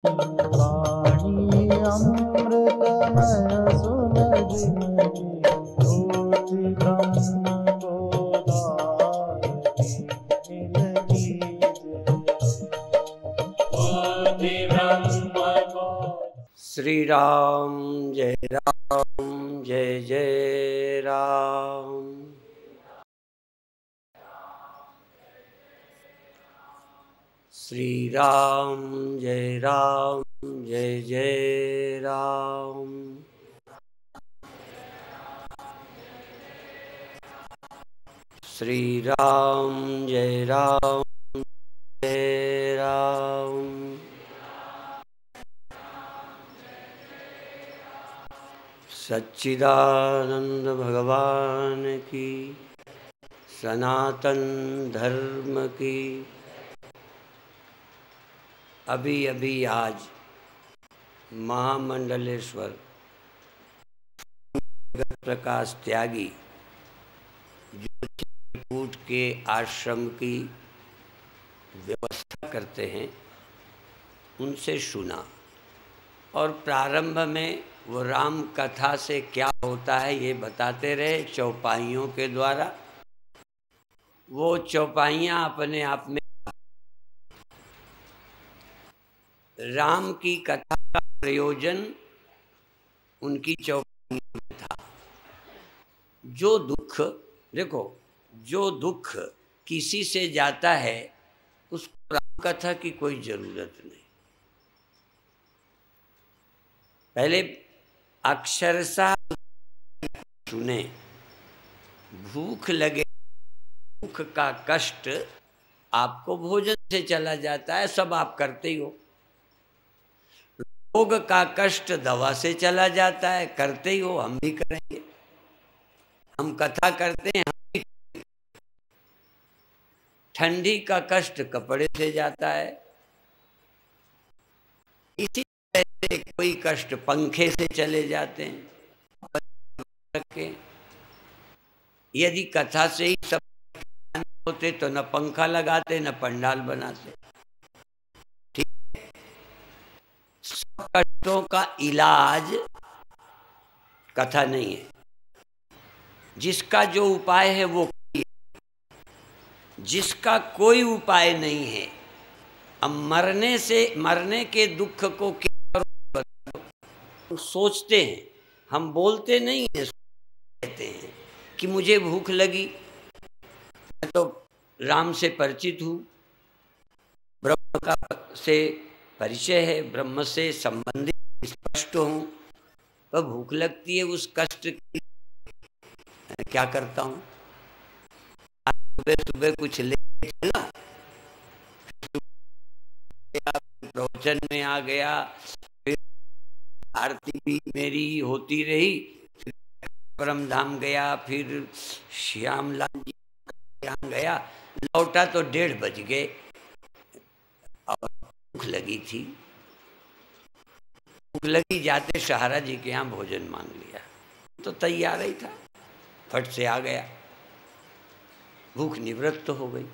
वाणी अमृतमय सुलगिनगी ज्योति ब्रह्म बोधायिनी मिलगी ज्योति ब्रह्म बोध। श्री राम जय जय राम। श्री राम जय जय राम। श्री राम जय राम। सच्चिदानंद भगवान की, सनातन धर्म की। अभी अभी आज महामंडलेश्वर प्रकाश त्यागी जो चित्रकूट के आश्रम की व्यवस्था करते हैं उनसे सुना, और प्रारंभ में वो राम कथा से क्या होता है ये बताते रहे चौपाइयों के द्वारा। वो चौपाइयाँ अपने आप में राम की कथा का प्रयोजन उनकी चौपाइयों में था। जो दुख, देखो, जो दुख किसी से जाता है उसको राम कथा की कोई जरूरत नहीं। पहले अक्षरशः सुने, भूख लगे, भूख का कष्ट आपको भोजन से चला जाता है, सब आप करते ही हो। रोग का कष्ट दवा से चला जाता है, करते ही हो, हम भी करेंगे। हम कथा करते हैं, हम भी। ठंडी का कष्ट कपड़े से जाता है, इसी तरह से कोई कष्ट पंखे से चले जाते हैं। यदि कथा से ही सब होते तो न पंखा लगाते न पंडाल बनाते। सब कष्टों का इलाज कथा नहीं है। जिसका जो उपाय है वो, जिसका कोई उपाय नहीं है, अब मरने के दुख को क्या करो, सोचते हैं। हम बोलते नहीं है, कहते हैं कि मुझे भूख लगी, मैं तो राम से परिचित हूँ, ब्रह्म का से परिचय है, ब्रह्म से संबंधित स्पष्ट हूँ, तो भूख लगती है। उस कष्ट की क्या करता हूँ, सुबह सुबह कुछ ले चला, प्रवचन में आ गया, फिर आरती भी मेरी होती रही, फिर परम धाम गया, फिर श्याम लाल जी यहाँ गया, लौटा तो 1:30 बज गए और भूख लगी थी। भूख लगी, जाते सहारा जी के यहाँ भोजन मांग लिया, तो तैयार ही था, फट से आ गया, भूख निवृत्त हो गई।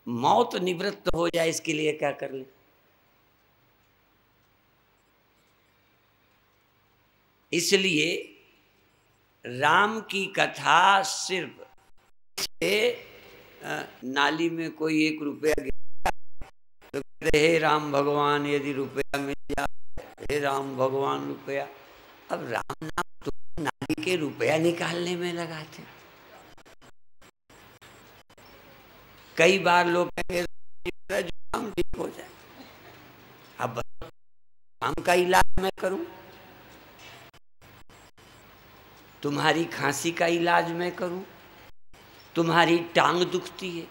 मौत निवृत्त हो जाए इसके लिए क्या कर ले। इसलिए राम की कथा सिर्फ से नाली में कोई 1 रुपया गिरा तो कहते हे राम भगवान यदि रुपया मिल जाए, हे राम भगवान रुपया। अब राम नाम तो नाली के रुपया निकालने में लगाते। कई बार लोग कहेंगे जुकाम ठीक हो जाए, अब जुकाम का इलाज मैं करूं, तुम्हारी खांसी का इलाज मैं करूं, तुम्हारी टांग दुखती है।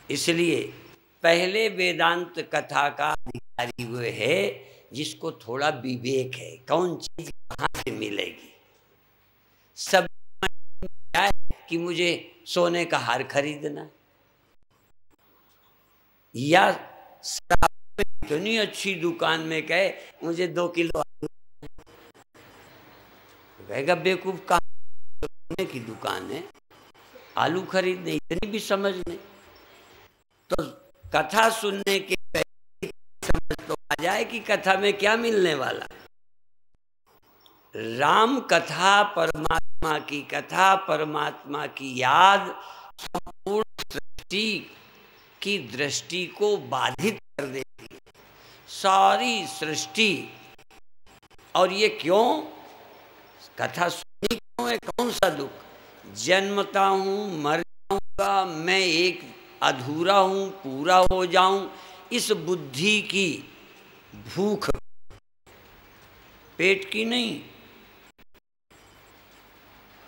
इसलिए पहले वेदांत कथा का अधिकारी हुए है जिसको थोड़ा विवेक है, कौन चीज कहां से मिलेगी। सब कि मुझे सोने का हार खरीदना, या इतनी अच्छी दुकान में कहे मुझे 2 किलो आलू, कहेगा बेवकूफ, कहाँ सोने की दुकान है, आलू खरीदने, इतनी भी समझ नहीं। तो कथा सुनने के पहले आ जाए कि कथा में क्या मिलने वाला। राम कथा, परमात्मा की कथा, परमात्मा की याद संपूर्ण सृष्टि की दृष्टि को बाधित कर देती है, सारी सृष्टि। और ये क्यों? कथा सुनी क्यों है? कौन सा दुख? जन्मता हूं, मर जाऊंगा, मैं एक अधूरा हूं, पूरा हो जाऊं, इस बुद्धि की भूख, पेट की नहीं,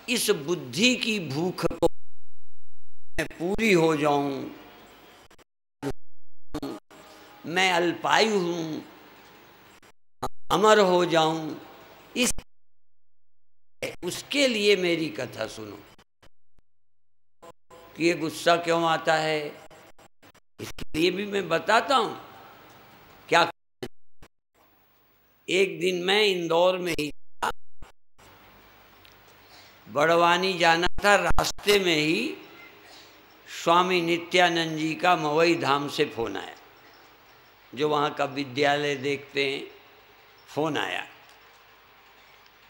इस बुद्धि की भूख को मैं पूरी हो जाऊं, मैं अल्पायु हूं, अमर हो जाऊं, इस उसके लिए मेरी कथा सुनो। कि ये गुस्सा क्यों आता है, इसके लिए भी मैं बताता हूं क्या। एक दिन मैं इंदौर में ही था, बड़वानी जाना था, रास्ते में ही स्वामी नित्यानंद जी का मवई धाम से फोन आया, जो वहाँ का विद्यालय देखते हैं। फोन आया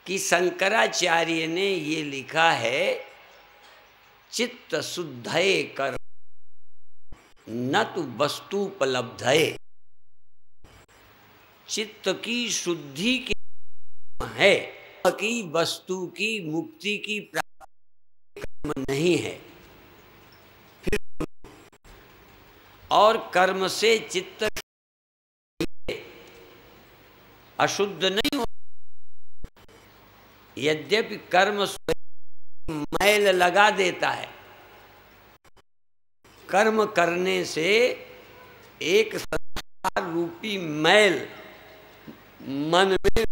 कि शंकराचार्य ने ये लिखा है, चित्त शुद्धये कर्म न तो वस्तुपलब्धये। चित्त की शुद्धि के है कि वस्तु की मुक्ति की प्राप्ति कर्म नहीं है। फिर और कर्म से चित्त अशुद्ध नहीं हो, यद्यपि कर्म स्वयं मैल लगा देता है। कर्म करने से एक संस्कार रूपी मैल मन में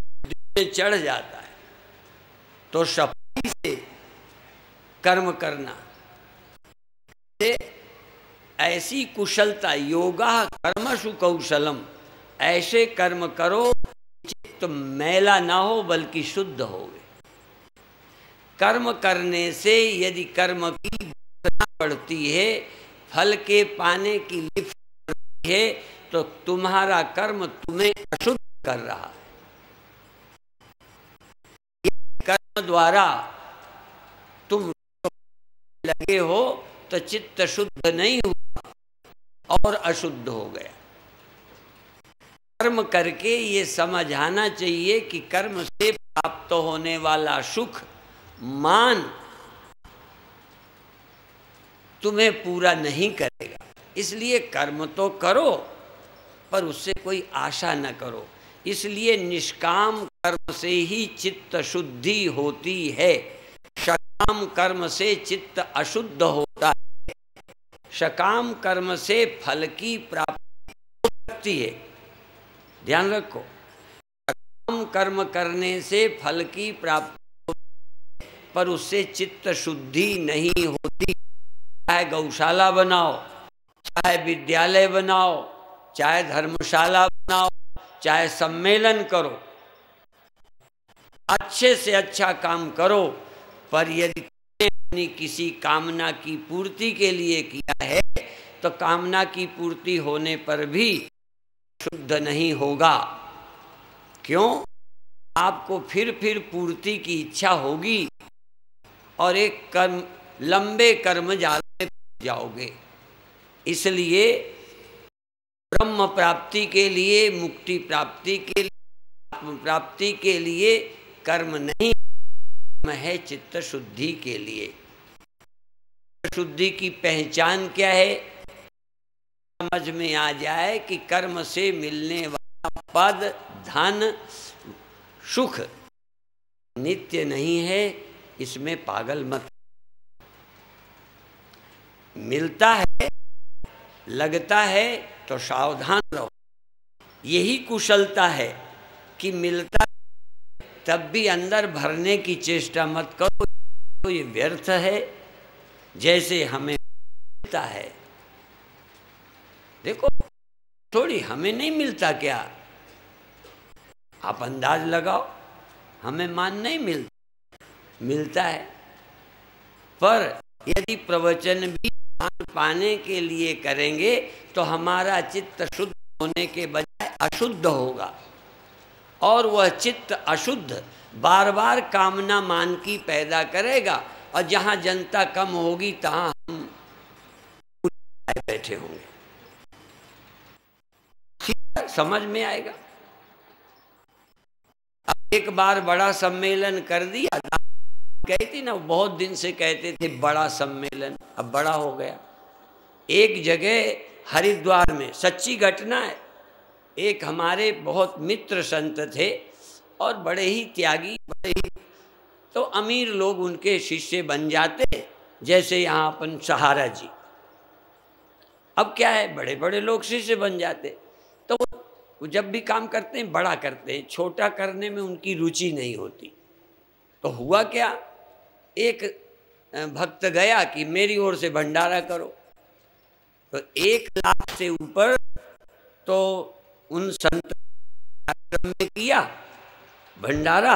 चढ़ जाता है, तो सफाई से कर्म करना, ऐसी कुशलता, योगा कर्मसु कौशलम, ऐसे कर्म करो चित्त मैला ना हो बल्कि शुद्ध हो गए। कर्म करने से यदि कर्म की वासना बढ़ती है, फल के पाने की लिप्त बढ़ती है, तो तुम्हारा कर्म तुम्हें अशुद्ध कर रहा है। कर्म द्वारा तुम लगे हो तो चित्त शुद्ध नहीं हुआ और अशुद्ध हो गया। कर्म करके ये समझ आना चाहिए कि कर्म से प्राप्त होने वाला सुख, मान तुम्हें पूरा नहीं करेगा। इसलिए कर्म तो करो, पर उससे कोई आशा न करो। इसलिए निष्काम कर्म से ही चित्त शुद्धि होती है, सकाम कर्म से चित्त अशुद्ध होता है। सकाम कर्म से फल की प्राप्ति हो सकती है, ध्यान रखो। सकाम कर्म करने से फल की प्राप्ति होती है, पर उससे चित्त शुद्धि नहीं होती। चाहे गौशाला बनाओ, चाहे विद्यालय बनाओ, चाहे धर्मशाला बनाओ, चाहे सम्मेलन करो, अच्छे से अच्छा काम करो, पर यदि तुमने किसी कामना की पूर्ति के लिए किया है, तो कामना की पूर्ति होने पर भी शुद्ध नहीं होगा। क्यों? आपको फिर पूर्ति की इच्छा होगी और एक कर्म, लंबे कर्म जाल में जाओगे। इसलिए ब्रह्म प्राप्ति के लिए, मुक्ति प्राप्ति के लिए, आत्म प्राप्ति के लिए कर्म नहीं, कर्म है चित्त शुद्धि के लिए। शुद्धि की पहचान क्या है? समझ में आ जाए कि कर्म से मिलने वाला पद, धन, सुख नित्य नहीं है, इसमें पागल मत। मिलता है, लगता है तो सावधान रहो। यही कुशलता है कि मिलता तब भी अंदर भरने की चेष्टा मत करो, तो ये व्यर्थ है। जैसे हमें मिलता है, देखो थोड़ी हमें नहीं मिलता क्या, आप अंदाज लगाओ, हमें मान नहीं मिलता, मिलता है। पर यदि प्रवचन भी मान पाने के लिए करेंगे तो हमारा चित्त शुद्ध होने के बजाय अशुद्ध होगा, और वह चित्त अशुद्ध बार बार कामना मान की पैदा करेगा, और जहाँ जनता कम होगी तहाँ हम बैठे होंगे। समझ में आएगा। अब एक बार बड़ा सम्मेलन कर दिया, कहती ना, बहुत दिन से कहते थे बड़ा सम्मेलन, अब बड़ा हो गया। एक जगह हरिद्वार में, सच्ची घटना है, एक हमारे बहुत मित्र संत थे और बड़े ही त्यागी, बड़े ही, तो अमीर लोग उनके शिष्य बन जाते, जैसे यहाँ अपन सहारा जी। अब क्या है, बड़े बड़े लोग शिष्य बन जाते, तो वो जब भी काम करते हैं बड़ा करते हैं, छोटा करने में उनकी रुचि नहीं होती। तो हुआ क्या, एक भक्त गया कि मेरी ओर से भंडारा करो, तो 1 लाख से ऊपर तो उन संत आश्रम में किया भंडारा,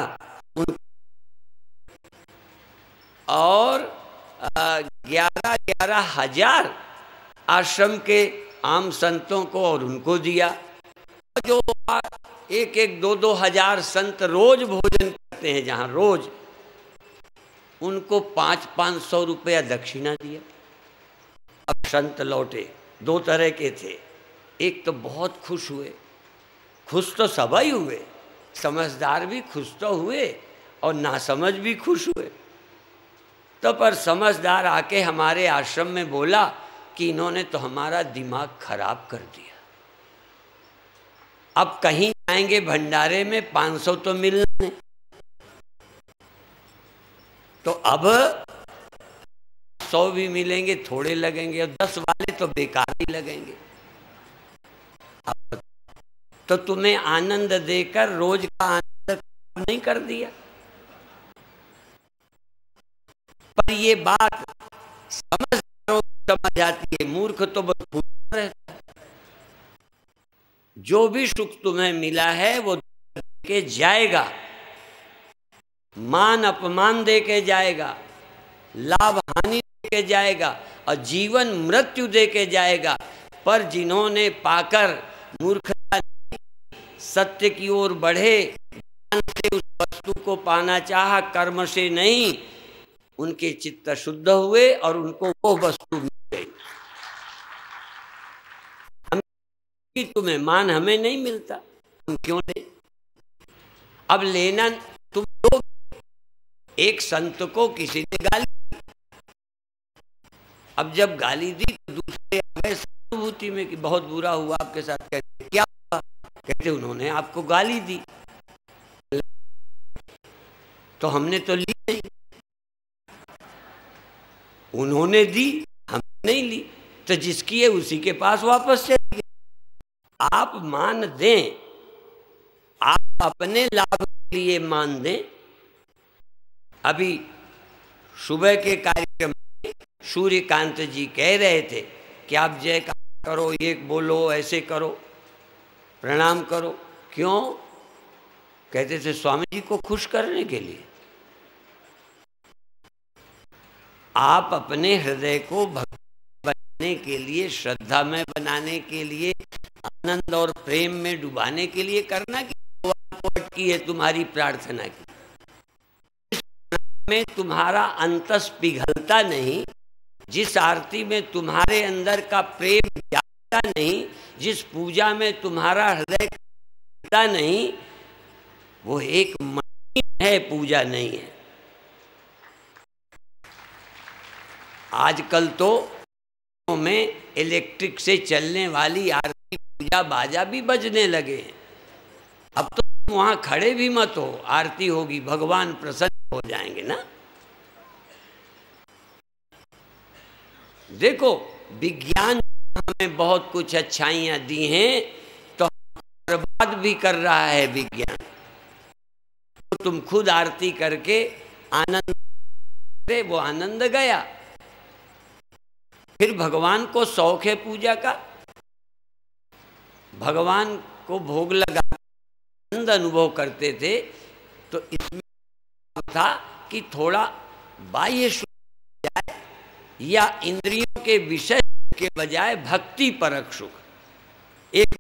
और 11-11 हजार आश्रम के आम संतों को और उनको दिया। जो 1-1, 2-2 हजार संत रोज भोजन करते हैं, जहाँ रोज, उनको 500-500 रुपया दक्षिणा दिया। अब संत लौटे, 2 तरह के थे, एक तो बहुत खुश हुए, खुश तो सभी हुए, समझदार भी खुश तो हुए और नासमझ भी खुश हुए। तो पर समझदार आके हमारे आश्रम में बोला कि इन्होंने तो हमारा दिमाग खराब कर दिया, अब कहीं जाएंगे भंडारे में 500 तो मिलना नहीं, तो अब 100 भी मिलेंगे थोड़े लगेंगे, और 10 वाले तो बेकार ही लगेंगे। अब तो तुम्हें आनंद देकर रोज का आनंद नहीं कर दिया। पर ये बात समझदारों को समझ आती है, मूर्ख तो बस भूलता रहता है। जो भी सुख तुम्हें मिला है वो दे के जाएगा, मान अपमान दे के जाएगा, लाभ हानि दे के जाएगा, और जीवन मृत्यु दे के जाएगा। पर जिन्होंने पाकर मूर्खता सत्य की ओर बढ़े, ज्ञान से उस वस्तु को पाना चाहा, कर्म से नहीं, उनके चित्त शुद्ध हुए और उनको वो वस्तु मिल गई। तुम्हें मान, हमें नहीं मिलता, तुम क्यों ले? अब लेना तुम लोग। एक संत को किसी ने गाली दी, अब जब गाली दी तो दूसरे आ गए सहानुभूति में कि बहुत बुरा हुआ आपके साथ। कहते क्या हुआ? कहते उन्होंने आपको गाली दी, तो हमने तो ली नहीं, उन्होंने दी हमने नहीं ली, तो जिसकी है उसी के पास वापस चली गई। आप मान दें, आप अपने लाभ के लिए मान दें। अभी सुबह के कार्यक्रम में सूर्यकांत जी कह रहे थे कि आप जयकार करो, ये बोलो, ऐसे करो, प्रणाम करो। क्यों? कहते थे स्वामी जी को खुश करने के लिए। आप अपने हृदय को भक्ति बनाने के लिए, श्रद्धा में बनाने के लिए, आनंद और प्रेम में डुबाने के लिए करना, कि की है तुम्हारी प्रार्थना की में तुम्हारा अंतस पिघलता नहीं, जिस आरती में तुम्हारे अंदर का प्रेम जागता नहीं, जिस पूजा में तुम्हारा हृदय जागता नहीं, वो एक मणि है, पूजा नहीं है। आजकल तो में इलेक्ट्रिक से चलने वाली आरती पूजा बाजा भी बजने लगे हैं। अब तो वहां खड़े भी मत हो, आरती होगी, भगवान प्रसन्न हो जाएंगे ना। देखो, विज्ञान हमें बहुत कुछ अच्छाइयां दी हैं, तो बर्बाद भी कर रहा है विज्ञान। तो तुम खुद आरती करके आनंद, वो आनंद गया। फिर भगवान को शौक है पूजा का, भगवान को भोग लगा आनंद अनुभव करते थे। तो इसमें था कि थोड़ा बाह्य सुख जाए, या इंद्रियों के विषय के बजाय भक्ति परक सुख। एक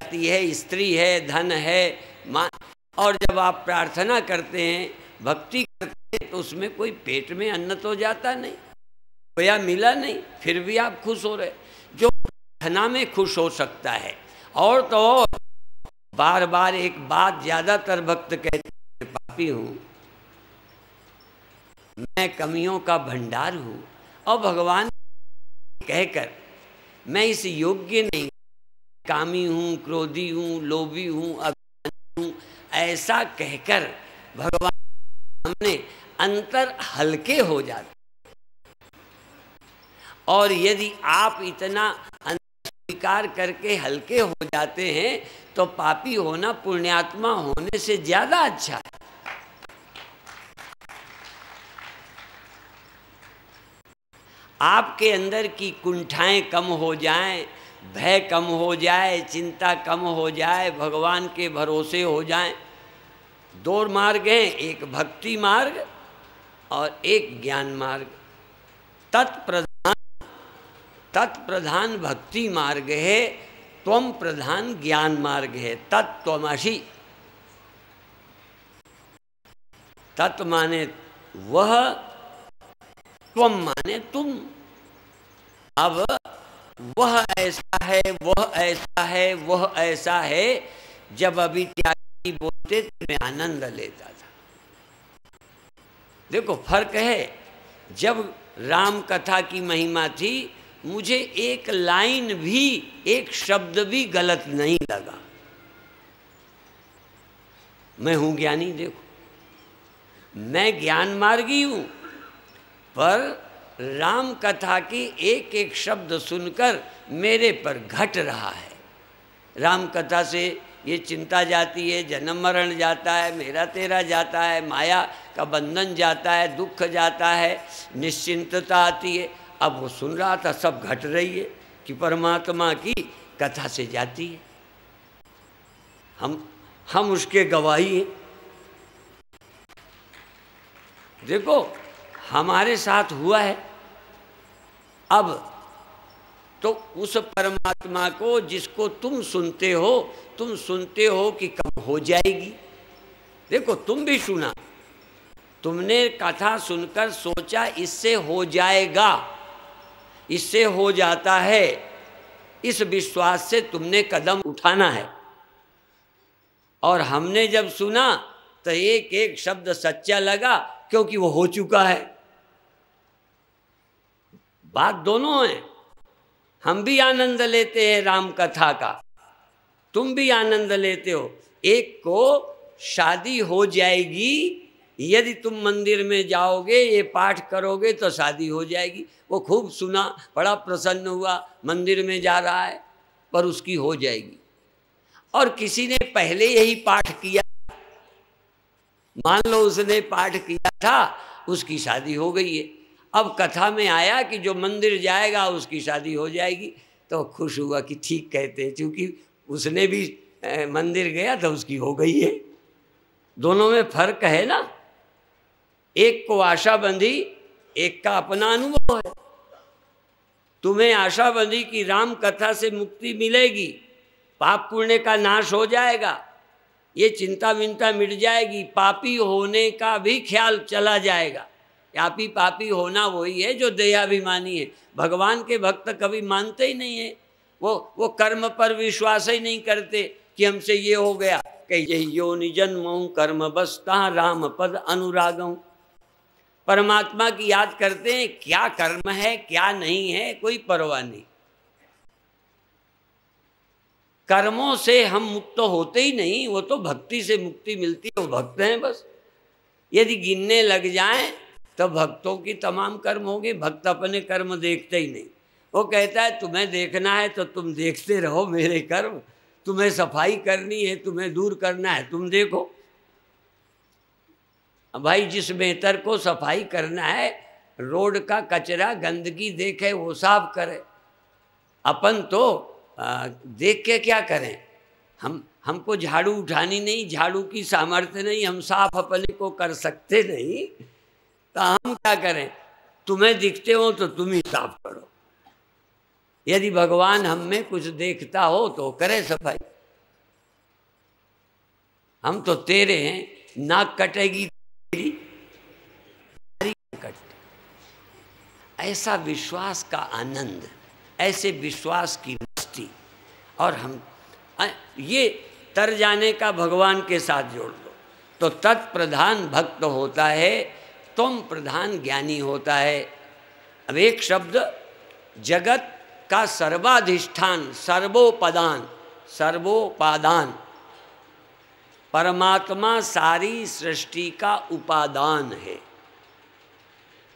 जाती है, स्त्री है, धन है, माँ। और जब आप प्रार्थना करते हैं, भक्ति करते हैं, तो उसमें कोई पेट में अन्न तो जाता नहीं, या मिला नहीं, फिर भी आप खुश हो रहे। जो प्रार्थना में खुश हो सकता है। और तो और बार बार एक बात ज्यादातर भक्त कहते हैं, पापी हूं, मैं कमियों का भंडार हूं, और भगवान कहकर मैं इस योग्य नहीं, कामी हूं, क्रोधी हूं, लोभी हूं, अभिमानी हूं, ऐसा कहकर भगवान हमने अंतर हल्के हो जाते। और यदि आप इतना स्वीकार करके हल्के हो जाते हैं, तो पापी होना पुण्यात्मा होने से ज्यादा अच्छा है। आपके अंदर की कुंठाएं कम हो जाएं, भय कम हो जाए, चिंता कम हो जाए, भगवान के भरोसे हो जाएं। दो मार्ग हैं, एक भक्ति मार्ग और एक ज्ञान मार्ग। तत्प्रधान भक्ति मार्ग है, त्वम प्रधान ज्ञान मार्ग है। तत्त्वमसि, तत् माने वह, त्वम माने तुम। अब वह ऐसा है, वह ऐसा है, वह ऐसा है। जब अभी त्यागी बोलते तो मैं आनंद लेता था। देखो फर्क है। जब राम कथा की महिमा थी, मुझे एक लाइन भी, एक शब्द भी गलत नहीं लगा। मैं हूं ज्ञानी, देखो मैं ज्ञान मार्गी हूं, पर राम कथा की एक एक शब्द सुनकर मेरे पर घट रहा है। राम कथा से ये चिंता जाती है, जन्म मरण जाता है, मेरा तेरा जाता है, माया का बंधन जाता है, दुख जाता है, निश्चिंतता आती है। अब वो सुन रहा था, सब घट रही है कि परमात्मा की कथा से जाती है। हम उसके गवाही हैं। देखो हमारे साथ हुआ है। अब तो उस परमात्मा को जिसको तुम सुनते हो कि कब हो जाएगी। देखो तुम भी सुना, तुमने कथा सुनकर सोचा इससे हो जाएगा, इससे हो जाता है, इस विश्वास से तुमने कदम उठाना है। और हमने जब सुना तो एक एक शब्द सच्चा लगा, क्योंकि वो हो चुका है। बात दोनों है। हम भी आनंद लेते हैं राम कथा का, तुम भी आनंद लेते हो। एक को शादी हो जाएगी, यदि तुम मंदिर में जाओगे, ये पाठ करोगे तो शादी हो जाएगी। वो खूब सुना, बड़ा प्रसन्न हुआ, मंदिर में जा रहा है, पर उसकी हो जाएगी। और किसी ने पहले यही पाठ किया, मान लो उसने पाठ किया था, उसकी शादी हो गई है। अब कथा में आया कि जो मंदिर जाएगा उसकी शादी हो जाएगी, तो खुश हुआ कि ठीक कहते हैं, क्योंकि उसने भी मंदिर गया तो उसकी हो गई है। दोनों में फर्क है ना। एक को आशा बंधी, एक का अपना अनुभव है। तुम्हें आशा बंधी कि राम कथा से मुक्ति मिलेगी, पाप पुण्य का नाश हो जाएगा, ये चिंता विंता मिट जाएगी, पापी होने का भी ख्याल चला जाएगा। पापी होना वही है जो दयाभिमानी है। भगवान के भक्त कभी मानते ही नहीं है, वो कर्म पर विश्वास ही नहीं करते कि हमसे ये हो गया। कही यो निजन्मों कर्म बसता राम पद अनुरागों। परमात्मा की याद करते हैं, क्या कर्म है क्या नहीं है कोई परवाह नहीं। कर्मों से हम मुक्त होते ही नहीं, वो तो भक्ति से मुक्ति मिलती है, वो भक्त हैं बस। यदि गिनने लग जाएं तो भक्तों की तमाम कर्म होंगे। भक्त अपने कर्म देखते ही नहीं। वो कहता है तुम्हें देखना है तो तुम देखते रहो मेरे कर्म, तुम्हें सफाई करनी है, तुम्हें दूर करना है, तुम देखो। भाई जिस बेहतर को सफाई करना है, रोड का कचरा गंदगी देखे वो साफ करे। अपन तो देख के क्या करें, हमको झाड़ू उठानी नहीं, झाड़ू की सामर्थ्य नहीं, हम साफ अपने को कर सकते नहीं, तो हम क्या करें। तुम्हें दिखते हो तो तुम ही साफ करो। यदि भगवान हम में कुछ देखता हो तो करे सफाई। हम तो तेरे हैं, नाक कटेगी तेरी कट। ऐसा विश्वास का आनंद, ऐसे विश्वास की मस्ती। और हम ये तर जाने का भगवान के साथ जोड़ दो तो तत्प्रधान भक्त होता है, तुम प्रधान ज्ञानी होता है। अब एक शब्द, जगत का सर्वाधिष्ठान, सर्वोपादान, सर्वोपादान, परमात्मा सारी सृष्टि का उपादान है।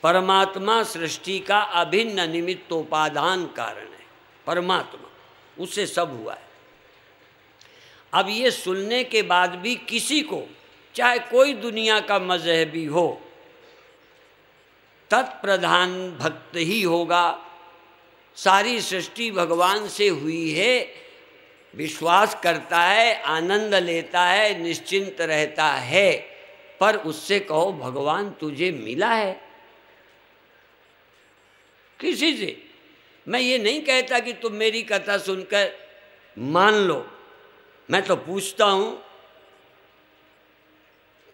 परमात्मा सृष्टि का अभिन्न निमित्तोपादान कारण है। परमात्मा, उससे सब हुआ है। अब ये सुनने के बाद भी किसी को, चाहे कोई दुनिया का मजहबी हो, तत्प्रधान भक्त ही होगा। सारी सृष्टि भगवान से हुई है, विश्वास करता है, आनंद लेता है, निश्चिंत रहता है। पर उससे कहो भगवान तुझे मिला है? किसी से। मैं ये नहीं कहता कि तुम मेरी कथा सुनकर मान लो, मैं तो पूछता हूं,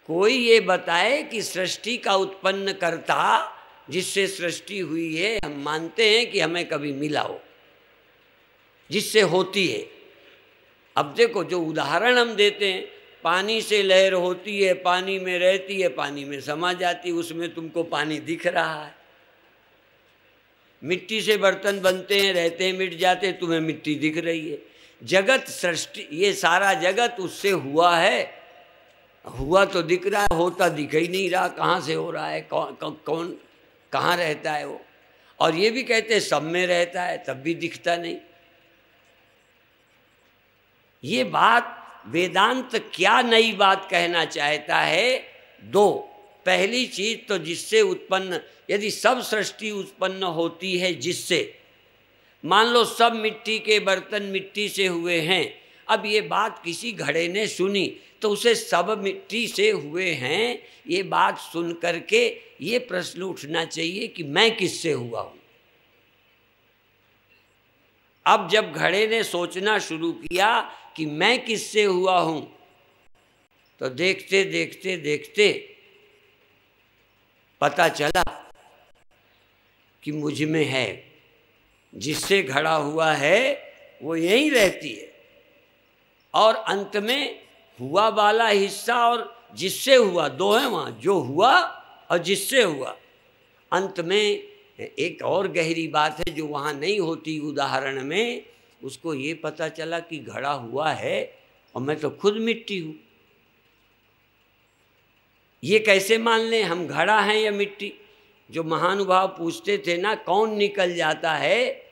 कोई ये बताए कि सृष्टि का उत्पन्न करता जिससे सृष्टि हुई है, हम मानते हैं कि हमें कभी मिला हो, जिससे होती है। अब देखो, जो उदाहरण हम देते हैं, पानी से लहर होती है, पानी में रहती है, पानी में समा जाती है, उसमें तुमको पानी दिख रहा है। मिट्टी से बर्तन बनते हैं, रहते हैं, मिट जाते हैं, तुम्हें मिट्टी दिख रही है। जगत सृष्टि, ये सारा जगत उससे हुआ है, हुआ तो दिख रहा है, होता दिख ही नहीं रहा, कहाँ से हो रहा है, कौन कहाँ रहता है वो। और ये भी कहते हैं सब में रहता है, तब भी दिखता नहीं। ये बात, वेदांत क्या नई बात कहना चाहता है? दो, पहली चीज तो जिससे उत्पन्न, यदि सब सृष्टि उत्पन्न होती है जिससे, मान लो सब मिट्टी के बर्तन मिट्टी से हुए हैं। अब ये बात किसी घड़े ने सुनी तो उसे सब मिट्टी से हुए हैं, ये बात सुन करके ये प्रश्न उठना चाहिए कि मैं किससे हुआ हूं। अब जब घड़े ने सोचना शुरू किया कि मैं किससे हुआ हूं, तो देखते देखते देखते पता चला कि मुझ में है, जिससे घड़ा हुआ है वो यहीं रहती है। और अंत में हुआ वाला हिस्सा और जिससे हुआ, दो है वहाँ, जो हुआ और जिससे हुआ। अंत में एक और गहरी बात है जो वहाँ नहीं होती उदाहरण में, उसको ये पता चला कि घड़ा हुआ है और मैं तो खुद मिट्टी हूँ। ये कैसे मान लें हम घड़ा हैं या मिट्टी? जो महानुभाव पूछते थे ना, कौन निकल जाता है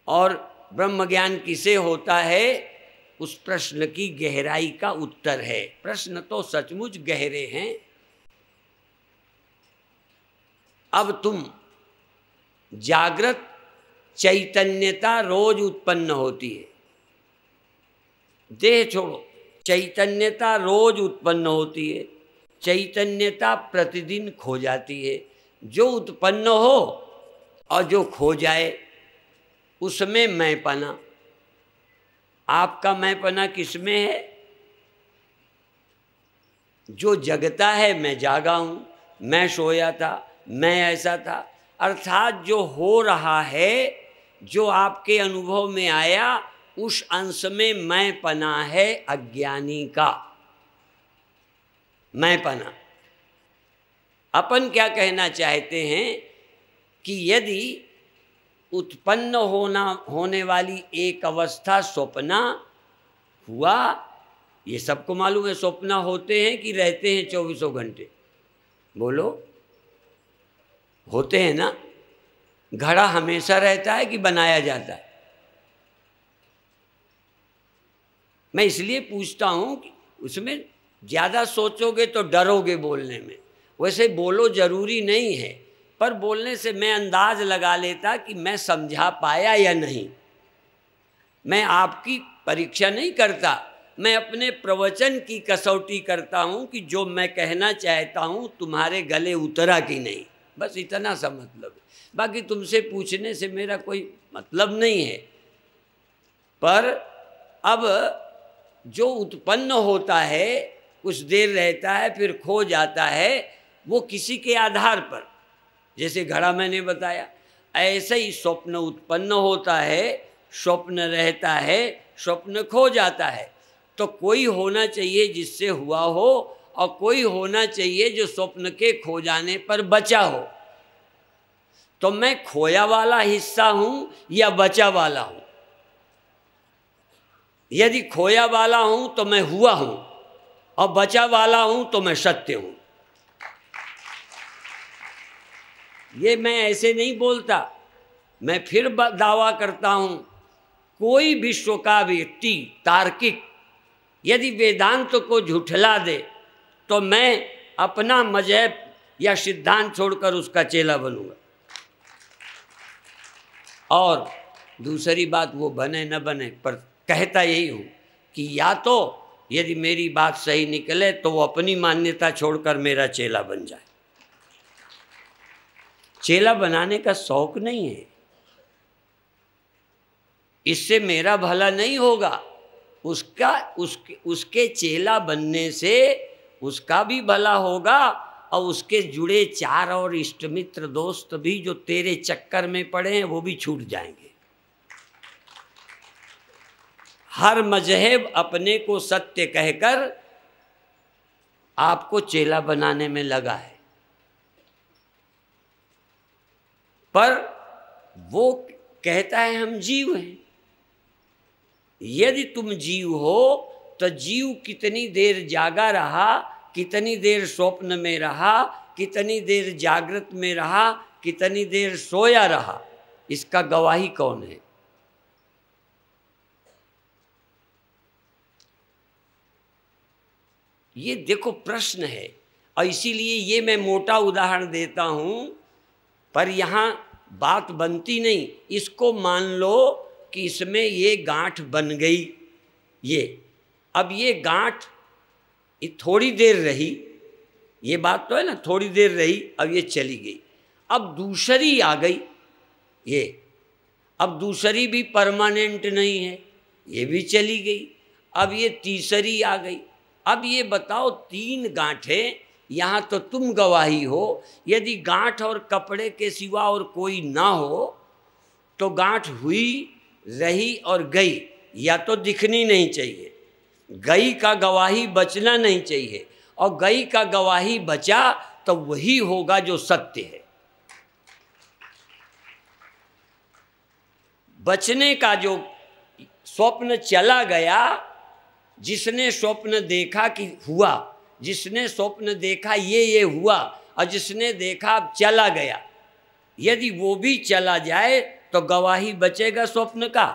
और ब्रह्म ज्ञान किसे होता है, उस प्रश्न की गहराई का उत्तर है। प्रश्न तो सचमुच गहरे हैं। अब तुम, जागृत चैतन्यता रोज उत्पन्न होती है, देह छोड़ो, चैतन्यता रोज उत्पन्न होती है, चैतन्यता प्रतिदिन खो जाती है। जो उत्पन्न हो और जो खो जाए उसमें मैंपना। आपका मैंपना किसमें है? जो जगता है मैं जागा हूं, मैं सोया था, मैं ऐसा था, अर्थात जो हो रहा है, जो आपके अनुभव में आया, उस अंश में मैंपना है अज्ञानी का मैंपना। अपन क्या कहना चाहते हैं कि यदि उत्पन्न होने वाली एक अवस्था स्वप्न हुआ, ये सबको मालूम है, स्वप्न होते हैं कि रहते हैं 24 घंटे? बोलो, होते हैं ना। घड़ा हमेशा रहता है कि बनाया जाता है? मैं इसलिए पूछता हूं कि उसमें ज़्यादा सोचोगे तो डरोगे बोलने में। वैसे बोलो जरूरी नहीं है, पर बोलने से मैं अंदाज लगा लेता कि मैं समझा पाया या नहीं। मैं आपकी परीक्षा नहीं करता, मैं अपने प्रवचन की कसौटी करता हूं कि जो मैं कहना चाहता हूं तुम्हारे गले उतरा कि नहीं, बस इतना सा मतलब है। बाकी तुमसे पूछने से मेरा कोई मतलब नहीं है। पर अब जो उत्पन्न होता है कुछ देर रहता है फिर खो जाता है, वो किसी के आधार पर, जैसे घड़ा मैंने बताया, ऐसे ही स्वप्न उत्पन्न होता है, स्वप्न रहता है, स्वप्न खो जाता है। तो कोई होना चाहिए जिससे हुआ हो, और कोई होना चाहिए जो स्वप्न के खो जाने पर बचा हो। तो मैं खोया वाला हिस्सा हूं या बचा वाला हूं? यदि खोया वाला हूं तो मैं हुआ हूं, और बचा वाला हूं तो मैं सत्य हूं। ये मैं ऐसे नहीं बोलता, मैं फिर दावा करता हूं, कोई विश्व का व्यक्ति तार्किक यदि वेदांत को झुठला दे तो मैं अपना मजहब या सिद्धांत छोड़कर उसका चेला बनूंगा। और दूसरी बात, वो बने न बने, पर कहता यही हूं कि या तो यदि मेरी बात सही निकले तो वो अपनी मान्यता छोड़कर मेरा चेला बन जाए। चेला बनाने का शौक नहीं है, इससे मेरा भला नहीं होगा, उसके चेला बनने से उसका भी भला होगा, और उसके जुड़े चार और इष्ट मित्र दोस्त भी जो तेरे चक्कर में पड़े हैं वो भी छूट जाएंगे। हर मजहब अपने को सत्य कहकर आपको चेला बनाने में लगा है, पर वो कहता है हम जीव हैं। यदि तुम जीव हो तो जीव कितनी देर जागा रहा, कितनी देर स्वप्न में रहा, कितनी देर जागृत में रहा, कितनी देर सोया रहा, इसका गवाही कौन है? ये देखो प्रश्न है, और इसीलिए ये मैं मोटा उदाहरण देता हूं, पर यहां बात बनती नहीं। इसको मान लो कि इसमें ये गांठ बन गई, ये अब ये गांठ ये थोड़ी देर रही, ये बात तो है ना, थोड़ी देर रही, अब ये चली गई। अब दूसरी आ गई, ये अब दूसरी भी परमानेंट नहीं है, ये भी चली गई। अब ये तीसरी आ गई। अब ये बताओ, तीन गांठें, यहाँ तो तुम गवाही हो। यदि गांठ और कपड़े के सिवा और कोई ना हो तो गांठ हुई, रही और गई, या तो दिखनी नहीं चाहिए, गई का गवाही बचना नहीं चाहिए, और गई का गवाही बचा तो वही होगा जो सत्य है। बचने का जो स्वप्न चला गया, जिसने स्वप्न देखा कि हुआ, जिसने स्वप्न देखा ये हुआ, और जिसने देखा अब चला गया, यदि वो भी चला जाए तो गवाही बचेगा स्वप्न का?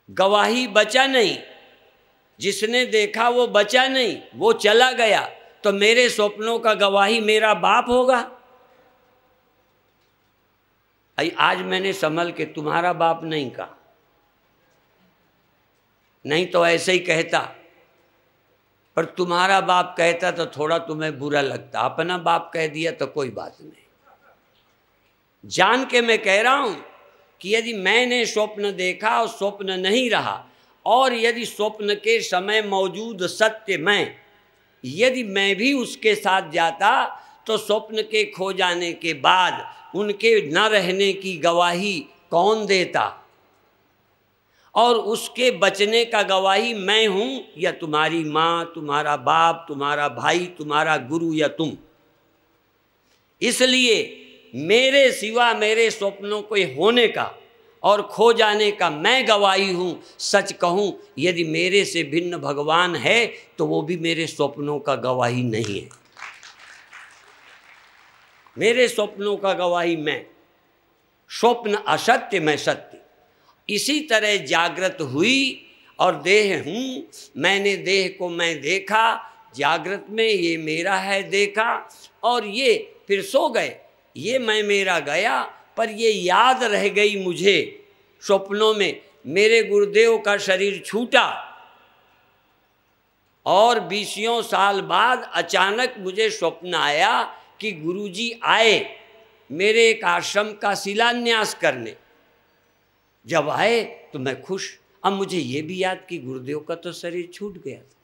गवाही बचा नहीं, जिसने देखा वो बचा नहीं, वो चला गया, तो मेरे स्वप्नों का गवाही मेरा बाप होगा। आज मैंने संभल के तुम्हारा बाप नहीं कहा, नहीं तो ऐसे ही कहता, पर तुम्हारा बाप कहता तो थोड़ा तुम्हें बुरा लगता, अपना बाप कह दिया तो कोई बात नहीं। जान के मैं कह रहा हूं कि यदि मैंने स्वप्न देखा और स्वप्न नहीं रहा, और यदि स्वप्न के समय मौजूद सत्य मैं, यदि मैं भी उसके साथ जाता, तो स्वप्न के खो जाने के बाद उनके न रहने की गवाही कौन देता? और उसके बचने का गवाही मैं हूं या तुम्हारी माँ, तुम्हारा बाप, तुम्हारा भाई, तुम्हारा गुरु या तुम? इसलिए मेरे सिवा मेरे स्वप्नों के होने का और खो जाने का मैं गवाही हूं। सच कहूं, यदि मेरे से भिन्न भगवान है तो वो भी मेरे स्वप्नों का गवाही नहीं है। मेरे स्वप्नों का गवाही मैं, स्वप्न असत्य, मैं सत्य। इसी तरह जागृत हुई और देह हूँ, मैंने देह को मैं देखा, जागृत में ये मेरा है देखा, और ये फिर सो गए, ये मैं मेरा गया, पर ये याद रह गई मुझे स्वप्नों में, मेरे गुरुदेव का शरीर छूटा, और 20 साल बाद अचानक मुझे स्वप्न आया कि गुरुजी आए मेरे एक आश्रम का शिलान्यास करने। जब आए तो मैं खुश, अब मुझे ये भी याद कि गुरुदेव का तो शरीर छूट गया था।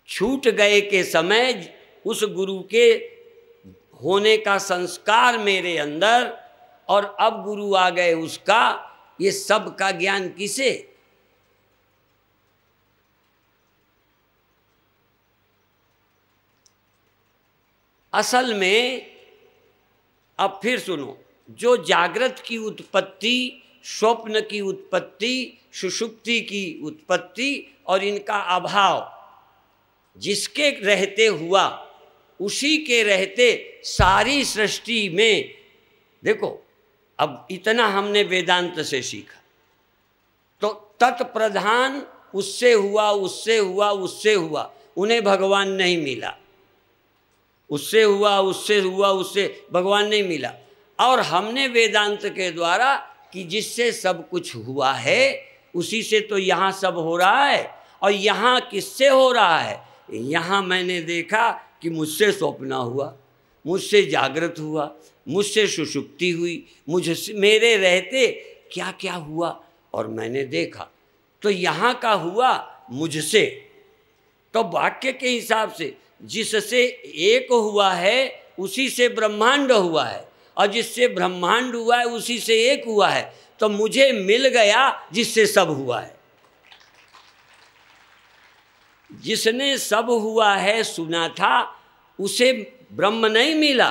छूट गए के समय उस गुरु के होने का संस्कार मेरे अंदर, और अब गुरु आ गए उसका, ये सब का ज्ञान किसे? असल में अब फिर सुनो, जो जागृत की उत्पत्ति, स्वप्न की उत्पत्ति, सुषुप्ति की उत्पत्ति और इनका अभाव जिसके रहते हुआ, उसी के रहते सारी सृष्टि में, देखो अब इतना हमने वेदांत से सीखा, तो तत्प्रधान उससे हुआ, उससे हुआ, उससे हुआ, उन्हें भगवान नहीं मिला, उससे हुआ, उससे हुआ, उससे भगवान नहीं मिला। और हमने वेदांत के द्वारा कि जिससे सब कुछ हुआ है उसी से तो यहाँ सब हो रहा है। और यहाँ किससे हो रहा है? यहाँ मैंने देखा कि मुझसे स्वप्न हुआ, मुझसे जागृत हुआ, मुझसे सुषुप्ति हुई, मुझसे मेरे रहते क्या क्या हुआ और मैंने देखा। तो यहाँ का हुआ मुझसे, तो वाक्य के हिसाब से जिससे एक हुआ है उसी से ब्रह्मांड हुआ है, और जिससे ब्रह्मांड हुआ है उसी से एक हुआ है। तो मुझे मिल गया जिससे सब हुआ है। जिसने सब हुआ है सुना था, उसे ब्रह्म नहीं मिला,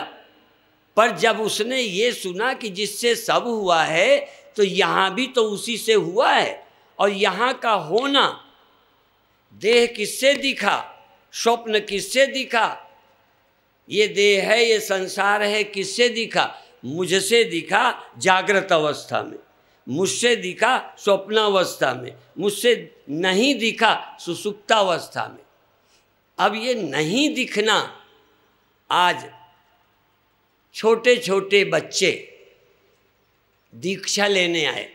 पर जब उसने ये सुना कि जिससे सब हुआ है तो यहाँ भी तो उसी से हुआ है। और यहाँ का होना, देह किससे दिखा, स्वप्न किससे दिखा, ये देह है, ये संसार है, किससे दिखा? मुझसे दिखा जागृत अवस्था में, मुझसे दिखा स्वप्नावस्था में, मुझसे नहीं दिखा सुसुप्तावस्था में। अब ये नहीं दिखना, आज छोटे छोटे बच्चे दीक्षा लेने आए,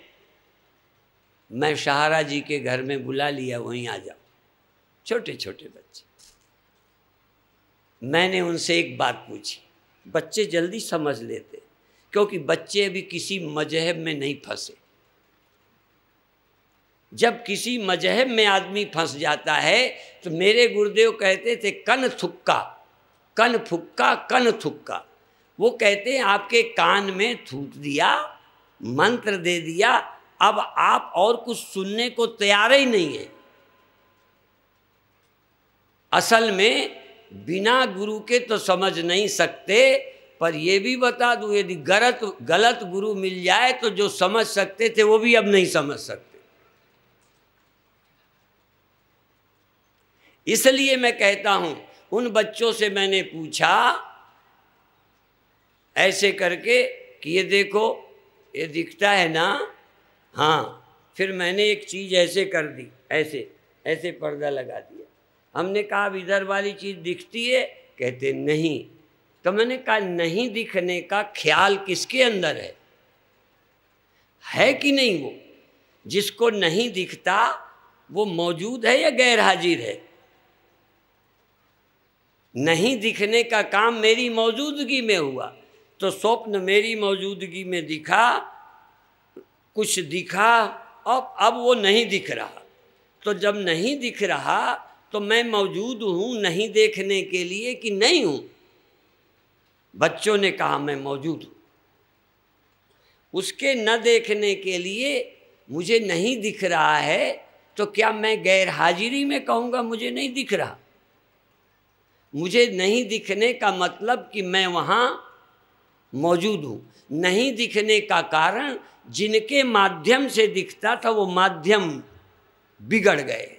मैं सहारा जी के घर में बुला लिया, वहीं आ जाओ, छोटे छोटे बच्चे। मैंने उनसे एक बात पूछी, बच्चे जल्दी समझ लेते क्योंकि बच्चे अभी किसी मजहब में नहीं फंसे। जब किसी मजहब में आदमी फंस जाता है तो मेरे गुरुदेव कहते थे कन थुक्का, कन फुक्का, कन थुक्का। वो कहते हैं आपके कान में थूक दिया, मंत्र दे दिया, अब आप और कुछ सुनने को तैयार ही नहीं है। असल में बिना गुरु के तो समझ नहीं सकते, पर ये भी बता दूं, यदि गलत गुरु मिल जाए तो जो समझ सकते थे वो भी अब नहीं समझ सकते। इसलिए मैं कहता हूं, उन बच्चों से मैंने पूछा ऐसे करके कि ये देखो, ये दिखता है ना? हाँ। फिर मैंने एक चीज़ ऐसे कर दी, ऐसे ऐसे पर्दा लगा दिया। हमने कहा अब इधर वाली चीज़ दिखती है? कहते नहीं। तो मैंने कहा नहीं दिखने का ख्याल किसके अंदर है कि नहीं? वो जिसको नहीं दिखता वो मौजूद है या गैर हाजिर है? नहीं दिखने का काम मेरी मौजूदगी में हुआ, तो स्वप्न मेरी मौजूदगी में दिखा, कुछ दिखा, अब वो नहीं दिख रहा। तो जब नहीं दिख रहा तो मैं मौजूद हूँ नहीं देखने के लिए कि नहीं हूँ? बच्चों ने कहा मैं मौजूद हूँ। उसके न देखने के लिए मुझे नहीं दिख रहा है, तो क्या मैं गैर हाजिरी में कहूँगा मुझे नहीं दिख रहा? मुझे नहीं दिखने का मतलब कि मैं वहाँ मौजूद हूँ। नहीं दिखने का कारण जिनके माध्यम से दिखता था वो माध्यम बिगड़ गए।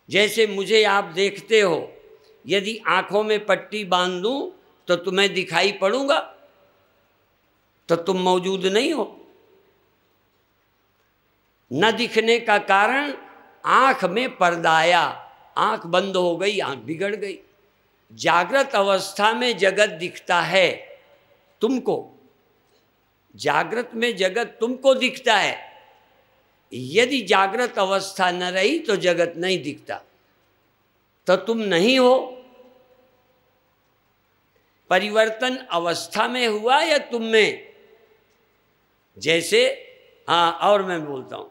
जैसे मुझे आप देखते हो, यदि आँखों में पट्टी बांध दूँ तो तुम्हें दिखाई पड़ूंगा? तो तुम मौजूद नहीं हो। न दिखने का कारण आँख में पर्दा आया, आँख बंद हो गई, आँख बिगड़ गई। जागृत अवस्था में जगत दिखता है तुमको, जागृत में जगत तुमको दिखता है। यदि जागृत अवस्था न रही तो जगत नहीं दिखता, तो तुम नहीं हो। परिवर्तन अवस्था में हुआ या तुम में? जैसे, हाँ, और मैं बोलता हूँ,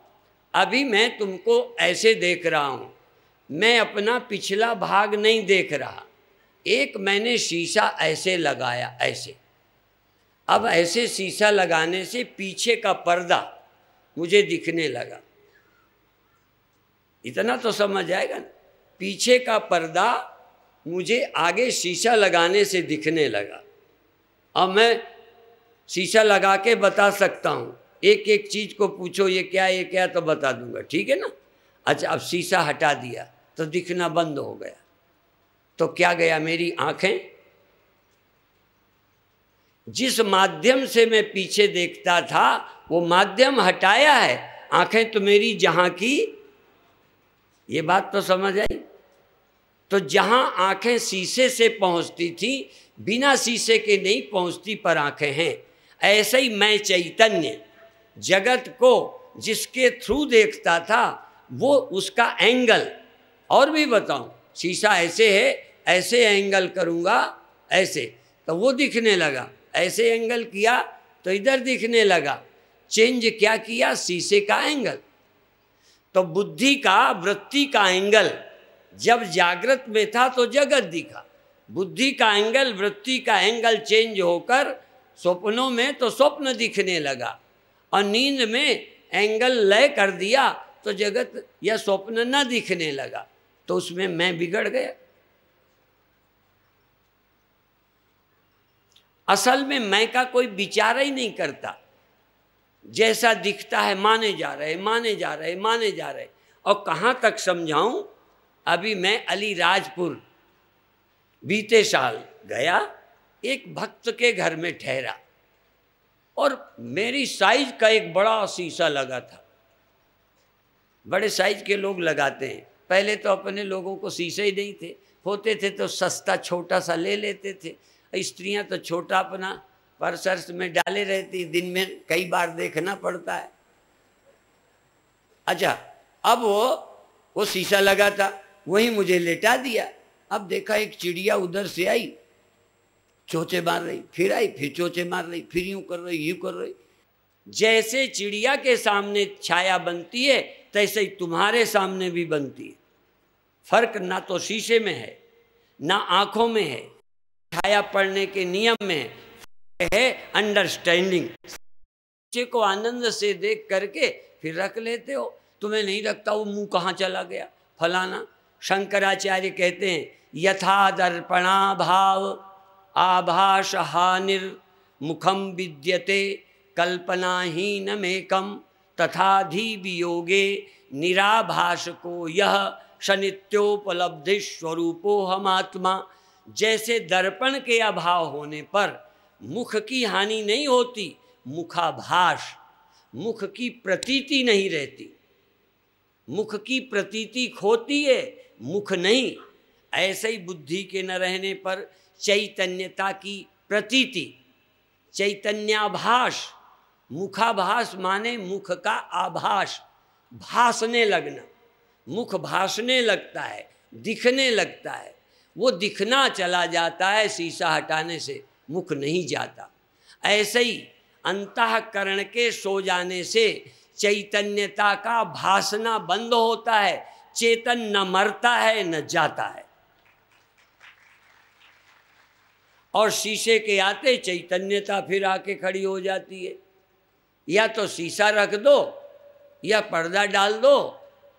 अभी मैं तुमको ऐसे देख रहा हूँ, मैं अपना पिछला भाग नहीं देख रहा। एक मैंने शीशा ऐसे लगाया, ऐसे, अब ऐसे शीशा लगाने से पीछे का पर्दा मुझे दिखने लगा। इतना तो समझ आएगा ना, पीछे का पर्दा मुझे आगे शीशा लगाने से दिखने लगा। अब मैं शीशा लगा के बता सकता हूँ, एक एक चीज को पूछो ये क्या तो बता दूंगा, ठीक है ना। अच्छा, अब शीशा हटा दिया तो दिखना बंद हो गया, तो क्या गया, मेरी आंखें। जिस माध्यम से मैं पीछे देखता था वो माध्यम हटाया है, आंखें तो मेरी जहां की, ये बात तो समझ आई। तो जहां आंखें शीशे से पहुंचती थी, बिना शीशे के नहीं पहुंचती पर आंखें हैं। ऐसे ही मैं चैतन्य जगत को जिसके थ्रू देखता था, वो उसका एंगल, और भी बताऊं, शीशा ऐसे है, ऐसे एंगल करूंगा ऐसे तो वो दिखने लगा, ऐसे एंगल किया तो इधर दिखने लगा। चेंज क्या किया, शीशे का एंगल। तो बुद्धि का, वृत्ति का एंगल जब जागृत में था तो जगत दिखा, बुद्धि का एंगल, वृत्ति का एंगल चेंज होकर स्वप्नों में तो स्वप्न दिखने लगा, और नींद में एंगल लय कर दिया तो जगत या स्वप्न न दिखने लगा, तो उसमें मैं बिगड़ गया। असल में मैं का कोई विचार ही नहीं करता, जैसा दिखता है माने जा रहे, माने जा रहे, माने जा रहे। और कहाँ तक समझाऊं, अभी मैं अलीराजपुर बीते साल गया, एक भक्त के घर में ठहरा, और मेरी साइज का एक बड़ा शीशा लगा था। बड़े साइज के लोग लगाते हैं, पहले तो अपने लोगों को शीशे ही नहीं थे, होते थे तो सस्ता छोटा सा ले लेते थे। स्त्रियां तो छोटा अपना पर्स में डाले रहती, दिन में कई बार देखना पड़ता है। अच्छा, अब वो शीशा लगा था, वही मुझे लेटा दिया। अब देखा एक चिड़िया उधर से आई, चोंचे मार रही, फिर आई, फिर चोंचे मार रही, फिर यूं कर रही, यूं कर रही। जैसे चिड़िया के सामने छाया बनती है, तैसे ही तुम्हारे सामने भी बनती है। फर्क ना तो शीशे में है, ना आंखों में है, छाया पड़ने के नियम में है अंडरस्टैंडिंग। बच्चे को आनंद से देख करके फिर रख लेते हो, तुम्हें नहीं रखता वो मुंह कहाँ चला गया फलाना। शंकराचार्य कहते हैं, यथा दर्पणा भाव आभास हानिर मुखम विद्यते कल्पनाहीनमेकम तथाधि वियोगे निराभास को यह शनित्योपलब्धि स्वरूपो हम आत्मा। जैसे दर्पण के अभाव होने पर मुख की हानि नहीं होती, मुखाभास, मुख की प्रतीति नहीं रहती, मुख की प्रतीति खोती है, मुख नहीं। ऐसे ही बुद्धि के न रहने पर चैतन्यता की प्रतीति, चैतन्याभास, मुखाभास माने मुख का आभास, भासने लगना, मुख भासने लगता है, दिखने लगता है। वो दिखना चला जाता है, शीशा हटाने से मुख नहीं जाता। ऐसे ही अंतःकरण के सो जाने से चैतन्यता का भासना बंद होता है, चेतन न मरता है न जाता है। और शीशे के आते चैतन्यता फिर आके खड़ी हो जाती है। या तो शीशा रख दो या पर्दा डाल दो,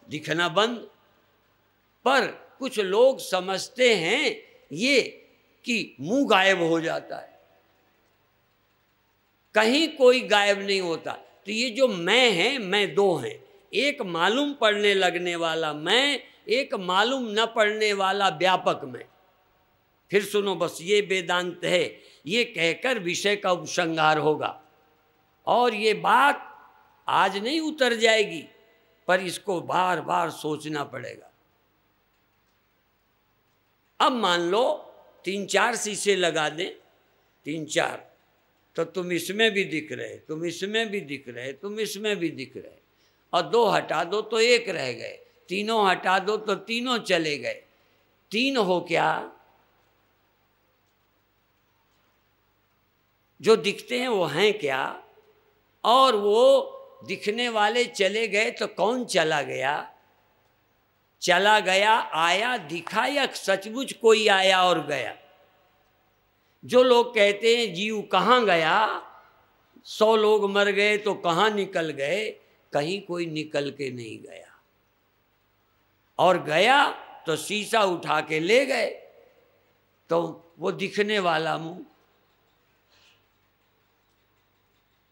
दिखना बंद। पर कुछ लोग समझते हैं ये कि मुंह गायब हो जाता है, कहीं कोई गायब नहीं होता। तो ये जो मैं है, मैं दो हैं, एक मालूम पड़ने लगने वाला मैं, एक मालूम न पड़ने वाला व्यापक मैं। फिर सुनो, बस ये वेदांत है, ये कहकर विषय का उपसंहार होगा। और ये बात आज नहीं उतर जाएगी, पर इसको बार बार सोचना पड़ेगा। अब मान लो 3-4 शीशे लगा दें, 3-4, तो तुम इसमें भी दिख रहे, तुम इसमें भी दिख रहे, तुम इसमें भी दिख रहे, और 2 हटा दो तो 1 रह गए, 3 हटा दो तो 3 चले गए। 3 हो क्या? जो दिखते हैं वो हैं क्या? और वो दिखने वाले चले गए तो कौन चला गया? चला गया, आया, दिखा, या सचमुच कोई आया और गया? जो लोग कहते हैं जीव कहाँ गया, 100 लोग मर गए तो कहाँ निकल गए, कहीं कोई निकल के नहीं गया, और गया तो शीशा उठा के ले गए, तो वो दिखने वाला मुंह।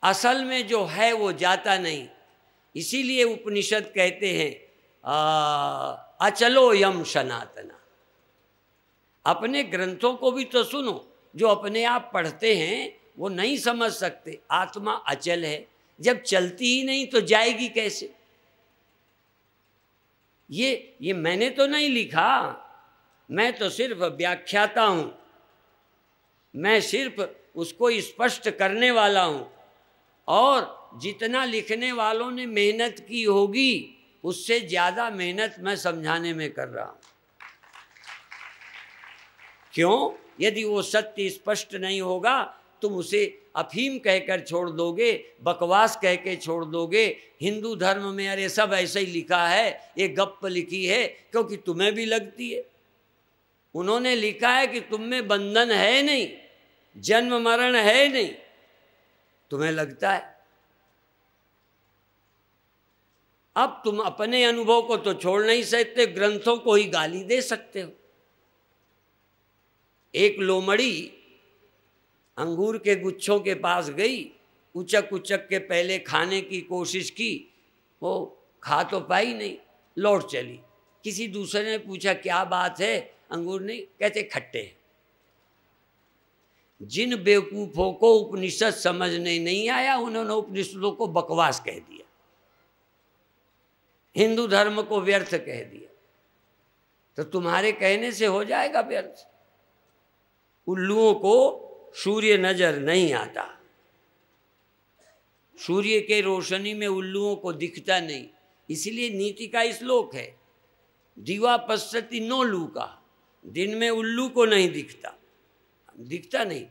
असल में जो है वो जाता नहीं। इसीलिए उपनिषद कहते हैं अचलो यम सनातना। अपने ग्रंथों को भी तो सुनो, जो अपने आप पढ़ते हैं वो नहीं समझ सकते। आत्मा अचल है, जब चलती ही नहीं तो जाएगी कैसे? ये मैंने तो नहीं लिखा, मैं तो सिर्फ व्याख्याता हूं, मैं सिर्फ उसको स्पष्ट करने वाला हूं। और जितना लिखने वालों ने मेहनत की होगी उससे ज्यादा मेहनत मैं समझाने में कर रहा हूं। क्यों? यदि वो सत्य स्पष्ट नहीं होगा तुम उसे अफीम कहकर छोड़ दोगे, बकवास कह के छोड़ दोगे। हिंदू धर्म में अरे सब ऐसे ही लिखा है, ये गप्प लिखी है क्योंकि तुम्हें भी लगती है। उन्होंने लिखा है कि तुम में बंधन है नहीं, जन्म मरण है नहीं, तुम्हें लगता है। अब तुम अपने अनुभव को तो छोड़ नहीं सकते, ग्रंथों को ही गाली दे सकते हो। एक लोमड़ी अंगूर के गुच्छों के पास गई, उचक उचक के पहले खाने की कोशिश की, वो खा तो पाई नहीं, लौट चली। किसी दूसरे ने पूछा क्या बात है, अंगूर नहीं, कहते खट्टे हैं। जिन बेवकूफों को उपनिषद समझने नहीं आया उन्होंने उपनिषदों को बकवास कह दिया, हिंदू धर्म को व्यर्थ कह दिया। तो तुम्हारे कहने से हो जाएगा व्यर्थ। उल्लुओं को सूर्य नजर नहीं आता, सूर्य के रोशनी में उल्लुओं को दिखता नहीं। इसलिए नीति का श्लोक है, दिवा पश्यति नो लूका। दिन में उल्लू को नहीं दिखता नहीं,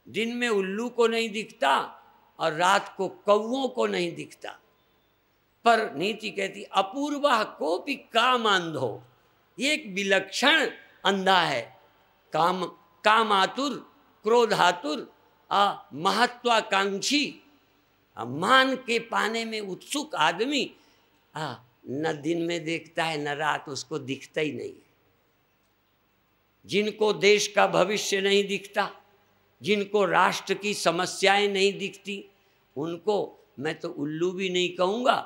दिन में उल्लू को नहीं दिखता और रात को कौओं को नहीं दिखता। पर नीति कहती अपूर्वा कोपि काम अंधो, ये एक विलक्षण अंधा है। काम आतुर, क्रोध आतुर, महत्वाकांक्षी, मान के पाने में उत्सुक आदमी न दिन में देखता है न रात, उसको दिखता ही नहीं है। जिनको देश का भविष्य नहीं दिखता, जिनको राष्ट्र की समस्याएं नहीं दिखती, उनको मैं तो उल्लू भी नहीं कहूँगा,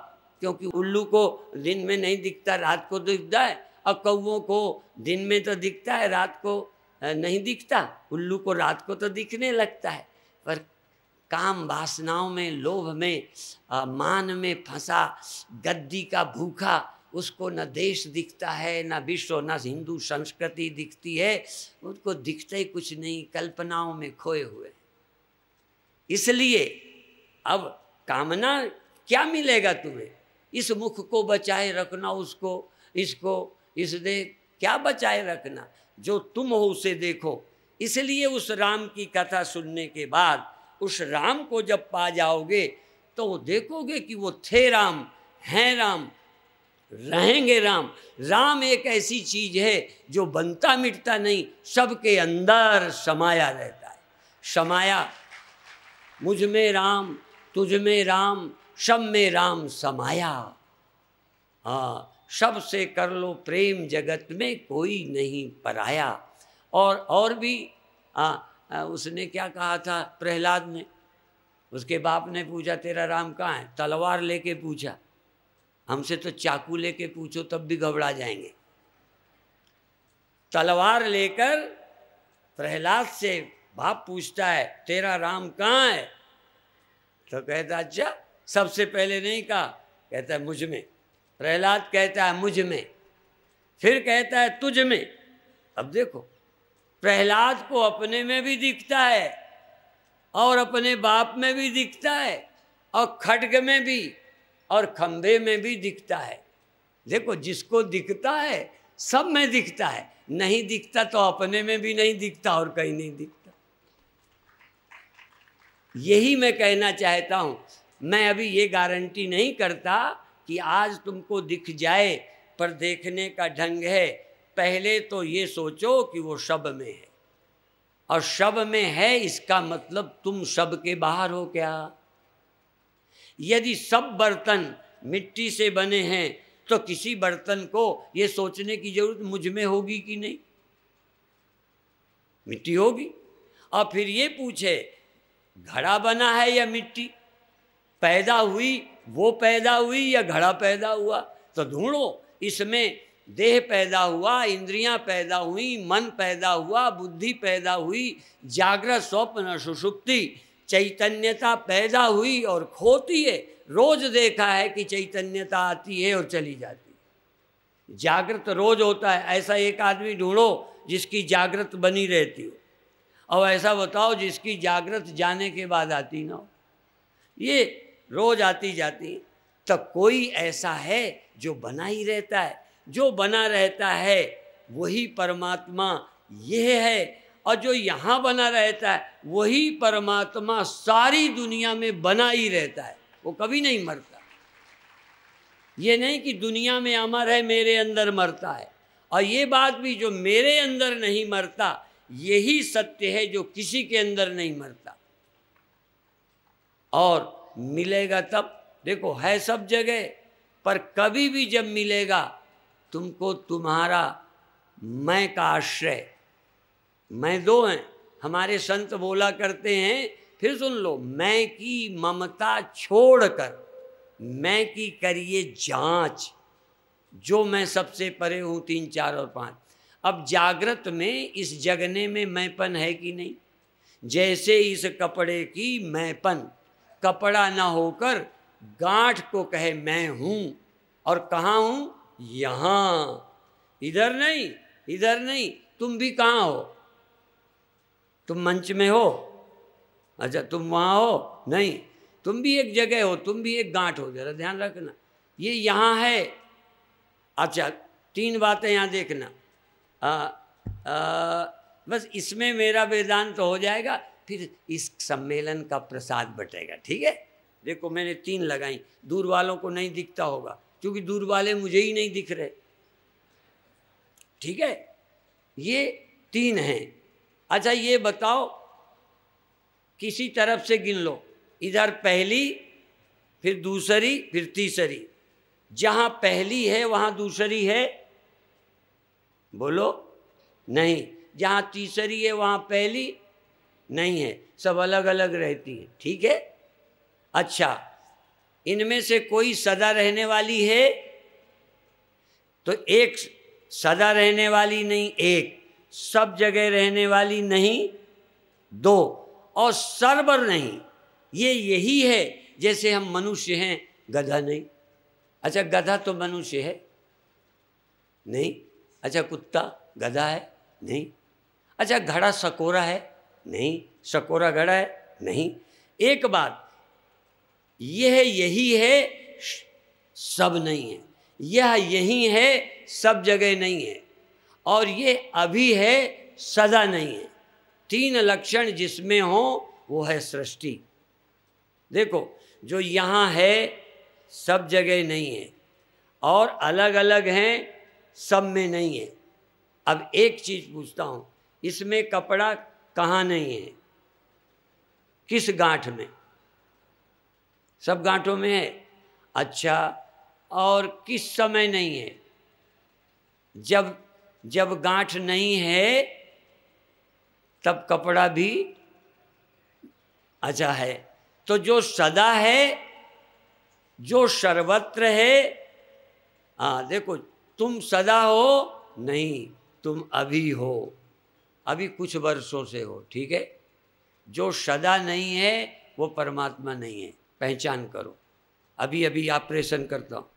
क्योंकि उल्लू को दिन में नहीं दिखता, रात को दिखता है, और कौओं को दिन में तो दिखता है, रात को नहीं दिखता। उल्लू को रात को तो दिखने लगता है, पर काम वासनाओं में, लोभ में, मान में फंसा गद्दी का भूखा, उसको न देश दिखता है, न विश्व, न हिंदू संस्कृति दिखती है, उनको दिखता ही कुछ नहीं, कल्पनाओं में खोए हुए। इसलिए अब कामना क्या मिलेगा तुम्हें? इस मुख को बचाए रखना, उसको, इसको, इस दे क्या बचाए रखना? जो तुम हो उसे देखो। इसलिए उस राम की कथा सुनने के बाद उस राम को जब पा जाओगे तो देखोगे कि वो थे राम, हैं राम, रहेंगे राम। राम एक ऐसी चीज है जो बनता मिटता नहीं, सबके अंदर समाया रहता है। समाया, मुझ में राम, तुझ में राम, सब में राम समाया। हाँ, सबसे कर लो प्रेम, जगत में कोई नहीं पराया। और भी उसने क्या कहा था प्रहलाद ने? उसके बाप ने पूछा तेरा राम कहाँ है? तलवार लेके पूछा। हमसे तो चाकू लेके पूछो तब भी घबरा जाएंगे। तलवार लेकर प्रहलाद से बाप पूछता है तेरा राम कहाँ है? तो कहता अच्छा, सबसे पहले नहीं कहा, कहता है मुझ में। प्रहलाद कहता है मुझ में, फिर कहता है तुझ में। अब देखो, प्रहलाद को अपने में भी दिखता है और अपने बाप में भी दिखता है और खड्ग में भी और खंभे में भी दिखता है। देखो, जिसको दिखता है सब में दिखता है, नहीं दिखता तो अपने में भी नहीं दिखता और कहीं नहीं दिखता। यही मैं कहना चाहता हूं मैं अभी ये गारंटी नहीं करता कि आज तुमको दिख जाए, पर देखने का ढंग है। पहले तो ये सोचो कि वो शब में है, और शब में है इसका मतलब तुम शब के बाहर हो क्या? यदि सब बर्तन मिट्टी से बने हैं तो किसी बर्तन को ये सोचने की जरूरत मुझ में होगी कि नहीं? मिट्टी होगी। और फिर ये पूछे घड़ा बना है या मिट्टी पैदा हुई, वो पैदा हुई या घड़ा पैदा हुआ? तो ढूंढो, इसमें देह पैदा हुआ, इंद्रियां पैदा हुई, मन पैदा हुआ, बुद्धि पैदा हुई, जागृत स्वप्न सुषुप्ति चैतन्यता पैदा हुई और खोती है। रोज देखा है कि चैतन्यता आती है और चली जाती है। जागृत रोज होता है। ऐसा एक आदमी ढूंढो जिसकी जागृत बनी रहती हो, और ऐसा बताओ जिसकी जागृत जाने के बाद आती ना हो। ये रोज आती जाती। तो कोई ऐसा है जो बना ही रहता है। जो बना रहता है वही परमात्मा यह है, और जो यहाँ बना रहता है वही परमात्मा सारी दुनिया में बना ही रहता है। वो कभी नहीं मरता। ये नहीं कि दुनिया में अमर है, मेरे अंदर मरता है। और ये बात भी, जो मेरे अंदर नहीं मरता यही सत्य है जो किसी के अंदर नहीं मरता। और मिलेगा तब, देखो है सब जगह, पर कभी भी जब मिलेगा तुमको तुम्हारा मैं का आश्रय। मैं दो हैं, हमारे संत बोला करते हैं, फिर सुन लो, मैं की ममता छोड़कर मैं की करिए जांच, जो मैं सबसे परे हूँ 3, 4 और 5। अब जागृत में इस जगने में मैंपन है कि नहीं? जैसे इस कपड़े की मैंपन, कपड़ा ना होकर गांठ को कहे मैं हूँ, और कहाँ हूँ? यहाँ, इधर नहीं, इधर नहीं। तुम भी कहाँ हो? तुम मंच में हो? अच्छा, तुम वहाँ हो? नहीं, तुम भी एक जगह हो, तुम भी एक गांठ हो। जरा ध्यान रखना, ये यहाँ है। अच्छा, 3 बातें यहाँ देखना। बस इसमें मेरा वेदांत हो जाएगा, फिर इस सम्मेलन का प्रसाद बटेगा। ठीक है? देखो मैंने 3 लगाई, दूर वालों को नहीं दिखता होगा क्योंकि दूर वाले मुझे ही नहीं दिख रहे। ठीक है, ये 3 हैं। अच्छा ये बताओ, किसी तरफ से गिन लो, इधर पहली, फिर दूसरी, फिर तीसरी। जहां पहली है वहां दूसरी है? बोलो नहीं। जहां तीसरी है वहां पहली नहीं है, सब अलग अलग रहती है। ठीक है? अच्छा, इनमें से कोई सदा रहने वाली है? तो एक सदा रहने वाली नहीं, एक सब जगह रहने वाली नहीं, 2 और सर्वर नहीं। ये यही है जैसे हम मनुष्य हैं, गधा नहीं। अच्छा, गधा तो मनुष्य है? नहीं। अच्छा, कुत्ता गधा है? नहीं। अच्छा, घड़ा सकोरा है? नहीं। सकोरा घड़ा है? नहीं। एक बात, यह यही है, सब नहीं है। यह यही है, सब जगह नहीं है। और ये अभी है, सदा नहीं है। 3 लक्षण जिसमें हो वो है सृष्टि। देखो, जो यहाँ है सब जगह नहीं है, और अलग अलग हैं, सब में नहीं है। अब एक चीज पूछता हूँ, इसमें कपड़ा कहाँ नहीं है? किस गांठ में? सब गांठों में है। अच्छा, और किस समय नहीं है? जब गांठ नहीं है तब कपड़ा भी अच्छा है। तो जो सदा है, जो सर्वत्र है, देखो, तुम सदा हो नहीं, तुम अभी हो, अभी कुछ वर्षों से हो। ठीक है? जो सदा नहीं है वो परमात्मा नहीं है, पहचान करो। अभी अभी ऑपरेशन करता हूँ।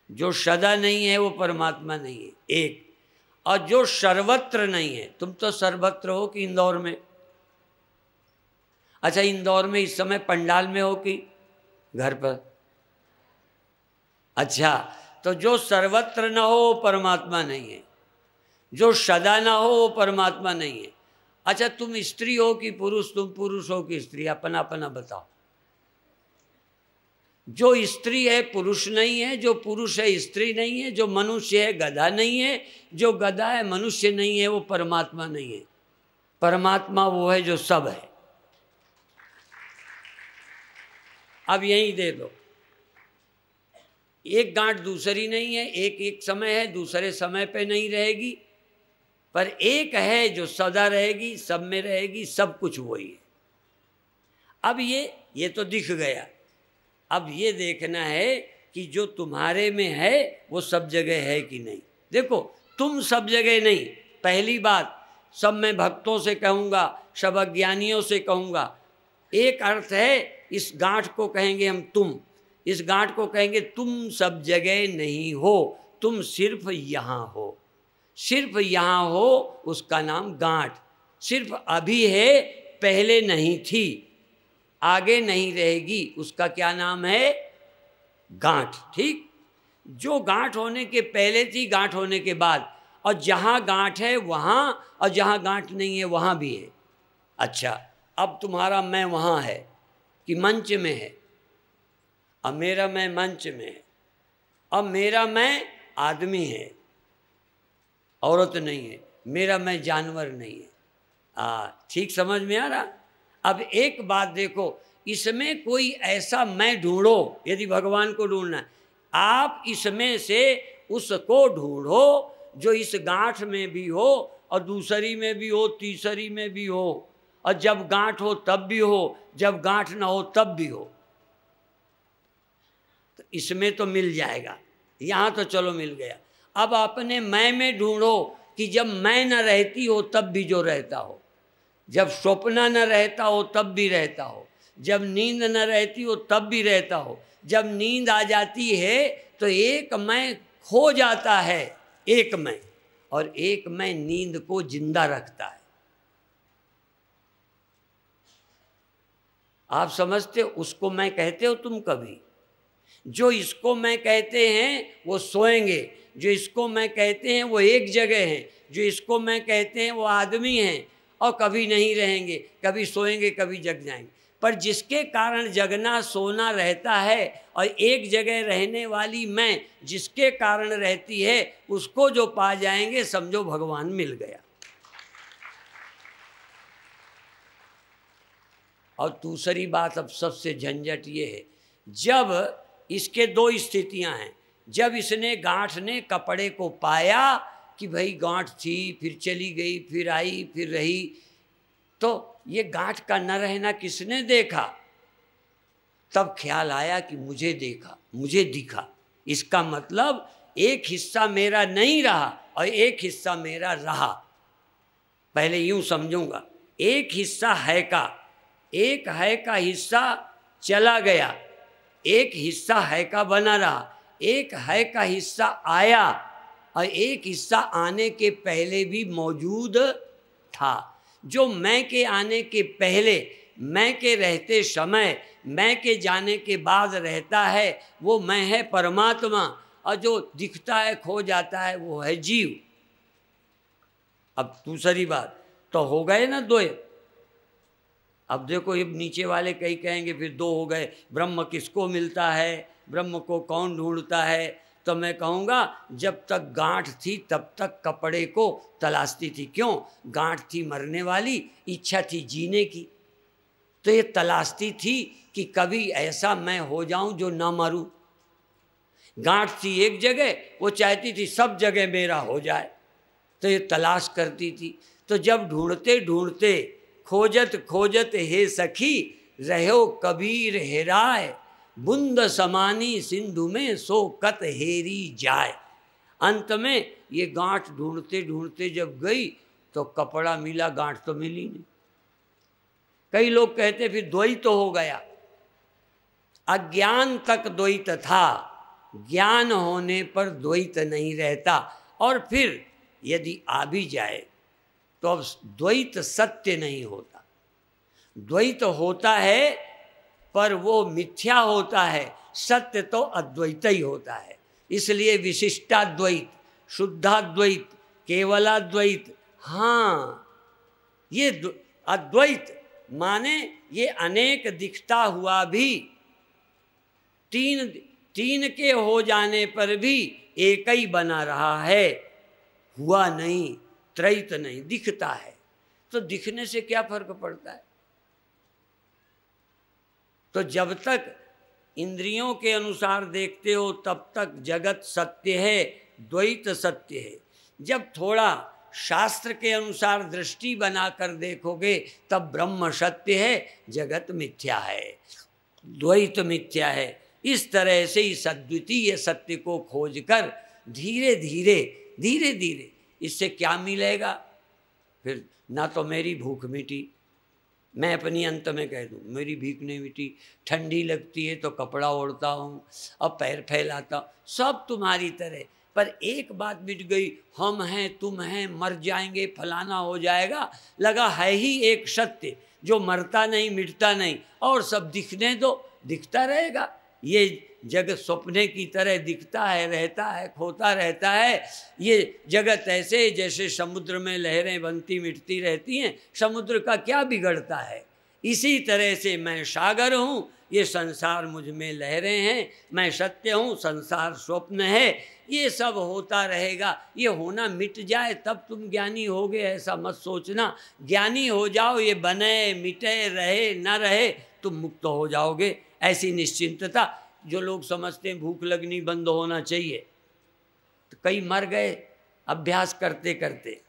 जो सदा नहीं है वो परमात्मा नहीं है, एक। और जो सर्वत्र नहीं है, तुम तो सर्वत्र हो कि इंदौर में? अच्छा, इंदौर में इस समय पंडाल में हो कि घर पर? अच्छा, तो जो सर्वत्र ना हो वो परमात्मा नहीं है, जो सदा ना हो वो परमात्मा नहीं है। अच्छा, तुम स्त्री हो कि पुरुष? तुम पुरुष हो कि स्त्री? अपना अपना बताओ। जो स्त्री है पुरुष नहीं है, जो पुरुष है स्त्री नहीं है, जो मनुष्य है गधा नहीं है, जो गधा है मनुष्य नहीं है, वो परमात्मा नहीं है। परमात्मा वो है जो सब है। अब यही दे दो, एक गांठ दूसरी नहीं है, एक एक समय है, दूसरे समय पे नहीं रहेगी, पर एक है जो सदा रहेगी, सब में रहेगी, सब कुछ वही है। अब ये तो दिख गया। अब ये देखना है कि जो तुम्हारे में है वो सब जगह है कि नहीं। देखो, तुम सब जगह नहीं, पहली बात। सब मैं भक्तों से कहूँगा, सब अज्ञानियों से कहूँगा। एक अर्थ है, इस गांठ को कहेंगे हम तुम, इस गांठ को कहेंगे तुम सब जगह नहीं हो, तुम सिर्फ यहाँ हो। सिर्फ यहाँ हो उसका नाम गांठ। सिर्फ अभी है, पहले नहीं थी, आगे नहीं रहेगी, उसका क्या नाम है? गांठ। ठीक, जो गांठ होने के पहले थी, गांठ होने के बाद, और जहाँ गांठ है वहाँ, और जहाँ गांठ नहीं है वहाँ भी है। अच्छा, अब तुम्हारा मैं वहाँ है कि मंच में है, अब मेरा मैं मंच में है, अब मेरा मैं आदमी है, औरत नहीं है, मेरा मैं जानवर नहीं है। ठीक समझ में आ रहा? अब एक बात देखो, इसमें कोई ऐसा मैं ढूंढो, यदि भगवान को ढूंढना है, आप इसमें से उसको ढूंढो जो इस गांठ में भी हो, और दूसरी में भी हो, तीसरी में भी हो, और जब गांठ हो तब भी हो, जब गांठ ना हो तब भी हो। तो इसमें तो मिल जाएगा, यहाँ तो चलो मिल गया। अब अपने मैं में ढूंढो कि जब मैं न रहती हो तब भी जो रहता हो, जब स्वप्न न रहता हो तब भी रहता हो, जब नींद न रहती हो तब भी रहता हो, जब नींद आ जाती है तो एक मैं खो जाता है, एक मैं, और एक मैं नींद को जिंदा रखता है। आप समझते हो? उसको मैं कहते हो तुम कभी? जो इसको मैं कहते हैं वो सोएंगे, जो इसको मैं कहते हैं वो एक जगह हैं, जो इसको मैं कहते हैं वो आदमी हैं, और कभी नहीं रहेंगे, कभी सोएंगे कभी जग जाएंगे। पर जिसके कारण जगना सोना रहता है, और एक जगह रहने वाली मैं जिसके कारण रहती है, उसको जो पा जाएंगे समझो भगवान मिल गया। और दूसरी बात, अब सबसे झंझट ये है, जब इसके दो स्थितियां हैं, जब इसने गांठ ने कपड़े को पाया कि भाई गांठ थी, फिर चली गई, फिर आई, फिर रही, तो ये गांठ का न रहना किसने देखा? तब ख्याल आया कि मुझे देखा, मुझे दिखा। इसका मतलब एक हिस्सा मेरा नहीं रहा और एक हिस्सा मेरा रहा। पहले यूं समझूंगा, एक हिस्सा है का, एक है का हिस्सा चला गया, एक हिस्सा है का बना रहा, एक है का हिस्सा आया, और एक हिस्सा आने के पहले भी मौजूद था। जो मैं के आने के पहले, मैं के रहते समय, मैं के जाने के बाद रहता है, वो मैं है परमात्मा, और जो दिखता है खो जाता है वो है जीव। अब दूसरी बात तो हो गए ना दो। अब देखो, ये नीचे वाले कई कहेंगे फिर दो हो गए, ब्रह्म किसको मिलता है, ब्रह्म को कौन ढूंढता है? तो मैं कहूँगा, जब तक गांठ थी तब तक कपड़े को तलाशती थी। क्यों? गांठ थी मरने वाली, इच्छा थी जीने की, तो ये तलाशती थी कि कभी ऐसा मैं हो जाऊं जो ना मरूं। गांठ थी एक जगह, वो चाहती थी सब जगह मेरा हो जाए, तो ये तलाश करती थी। तो जब ढूंढते ढूंढते, खोजत खोजत हे सखी, रहो कबीर हेराय, बुंद समानी सिंधु में सो कत हेरी जाए। अंत में ये गांठ ढूंढते ढूंढते जब गई तो कपड़ा मिला, गांठ तो मिली नहीं। कई लोग कहते फिर द्वैत हो गया। अज्ञान तक द्वैत था, ज्ञान होने पर द्वैत नहीं रहता। और फिर यदि आ भी जाए तो अब द्वैत सत्य नहीं होता। द्वैत होता है पर वो मिथ्या होता है, सत्य तो अद्वैत ही होता है। इसलिए विशिष्टाद्वैत, शुद्धाद्वैत, केवलाद्वैत, हाँ, ये अद्वैत माने ये अनेक दिखता हुआ भी तीन के हो जाने पर भी एक ही बना रहा है, हुआ नहीं, त्रैत नहीं, दिखता है। तो दिखने से क्या फर्क पड़ता है? तो जब तक इंद्रियों के अनुसार देखते हो तब तक जगत सत्य है, द्वैत सत्य है। जब थोड़ा शास्त्र के अनुसार दृष्टि बनाकर देखोगे तब ब्रह्म सत्य है, जगत मिथ्या है, द्वैत मिथ्या है। इस तरह से ही सद्वितीय सत्य को खोजकर धीरे धीरे इससे क्या मिलेगा? फिर ना तो मेरी भूख मिटी, मैं अपनी अंत में कह दूँ मेरी भीख नहीं मिटी, ठंडी लगती है तो कपड़ा ओढ़ता हूँ, अब पैर फैलाता हूँ, सब तुम्हारी तरह। पर एक बात मिट गई, हम हैं, तुम हैं, मर जाएंगे, फलाना हो जाएगा। लगा है ही एक सत्य जो मरता नहीं, मिटता नहीं, और सब दिखने दो, दिखता रहेगा। ये जगत सपने की तरह दिखता है, रहता है, खोता रहता है। ये जगत ऐसे जैसे समुद्र में लहरें बनती मिटती रहती हैं, समुद्र का क्या बिगड़ता है? इसी तरह से मैं सागर हूँ, ये संसार मुझ में लहरें हैं, मैं सत्य हूँ, संसार स्वप्न है। ये सब होता रहेगा, ये होना मिट जाए तब तुम ज्ञानी होगे, ऐसा मत सोचना। ज्ञानी हो जाओ, ये बने मिटे रहे न रहे, तुम मुक्त हो जाओगे। ऐसी निश्चिंतता। जो लोग समझते हैं भूख लगनी बंद होना चाहिए, तो कई मर गए अभ्यास करते करते।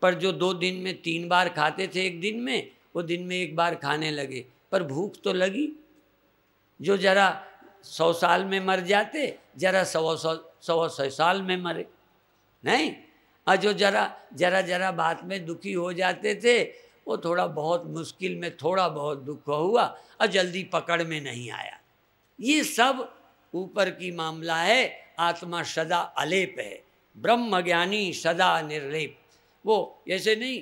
पर जो 2 दिन में 3 बार खाते थे एक दिन में, वो दिन में 1 बार खाने लगे, पर भूख तो लगी। जो जरा 100 साल में मर जाते, जरा 100 साल में मरे नहीं। और जो जरा बात में दुखी हो जाते थे, वो थोड़ा बहुत मुश्किल में थोड़ा बहुत दुख हुआ और जल्दी पकड़ में नहीं आया। ये सब ऊपर की मामला है। आत्मा सदा अलेप है, ब्रह्म ज्ञानी सदा निर्लेप। वो ऐसे नहीं,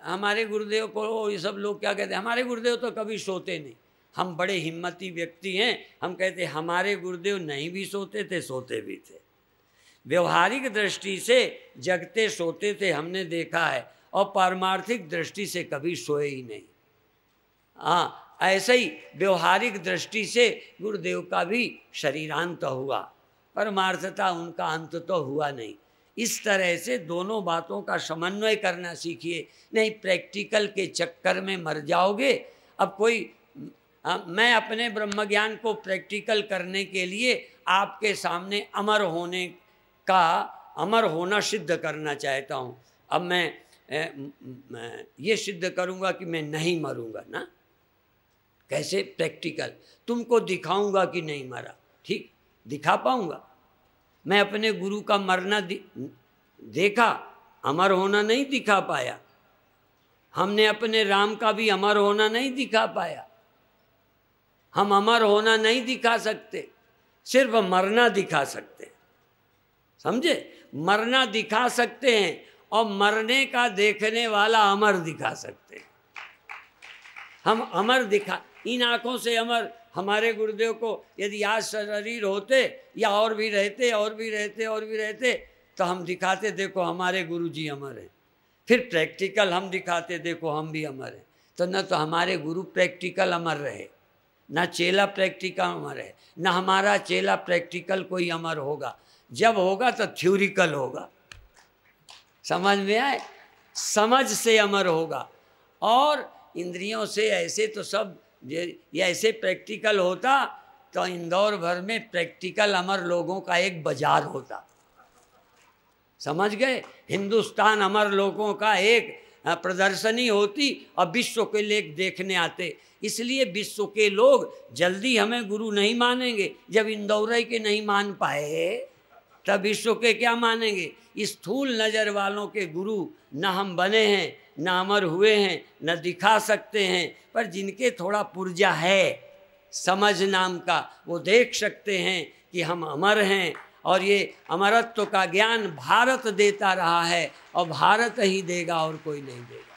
हमारे गुरुदेव को ये सब लोग क्या कहते हैं, हमारे गुरुदेव तो कभी सोते नहीं। हम बड़े हिम्मती व्यक्ति हैं, हम कहते हमारे गुरुदेव नहीं भी सोते थे, सोते भी थे। व्यवहारिक दृष्टि से जगते सोते थे, हमने देखा है, और पारमार्थिक दृष्टि से कभी सोए ही नहीं। हाँ, ऐसे ही व्यवहारिक दृष्टि से गुरुदेव का भी शरीरांत हुआ, परमार्थता उनका अंत तो हुआ नहीं। इस तरह से दोनों बातों का समन्वय करना सीखिए, नहीं प्रैक्टिकल के चक्कर में मर जाओगे। अब कोई मैं अपने ब्रह्म ज्ञान को प्रैक्टिकल करने के लिए आपके सामने अमर होना सिद्ध करना चाहता हूँ। अब मैं ये सिद्ध करूँगा कि मैं नहीं मरूँगा ना, कैसे प्रैक्टिकल? तुमको दिखाऊंगा कि नहीं मरा, ठीक दिखा पाऊंगा? मैं अपने गुरु का मरना देखा, अमर होना नहीं दिखा पाया। हमने अपने राम का भी अमर होना नहीं दिखा पाया। हम अमर होना नहीं दिखा सकते, सिर्फ मरना दिखा सकते हैं। समझे? मरना दिखा सकते हैं और मरने का देखने वाला अमर दिखा सकते हैं। हम अमर दिखा, इन आँखों से अमर। हमारे गुरुदेव को यदि आज शरीर होते या और भी रहते तो हम दिखाते, देखो हमारे गुरुजी अमर हैं। फिर प्रैक्टिकल हम दिखाते, देखो हम भी अमर हैं। तो न तो हमारे गुरु प्रैक्टिकल अमर रहे, न चेला प्रैक्टिकल अमर है, न हमारा चेला प्रैक्टिकल कोई अमर होगा। जब होगा तो थ्योरिकल होगा। समझ में आए? समझ से अमर होगा। और इंद्रियों से ऐसे तो सब ये ऐसे प्रैक्टिकल होता तो इंदौर भर में प्रैक्टिकल अमर लोगों का एक बाजार होता। समझ गए? हिंदुस्तान अमर लोगों का एक प्रदर्शनी होती और विश्व के लोग देखने आते। इसलिए विश्व के लोग जल्दी हमें गुरु नहीं मानेंगे। जब इंदौर के नहीं मान पाए तब विश्व के क्या मानेंगे? स्थूल नज़र वालों के गुरु न हम बने हैं, न अमर हुए हैं, न दिखा सकते हैं। पर जिनके थोड़ा पुर्जा है समझ नाम का, वो देख सकते हैं कि हम अमर हैं। और ये अमरत्व का ज्ञान भारत देता रहा है और भारत ही देगा और कोई नहीं देगा।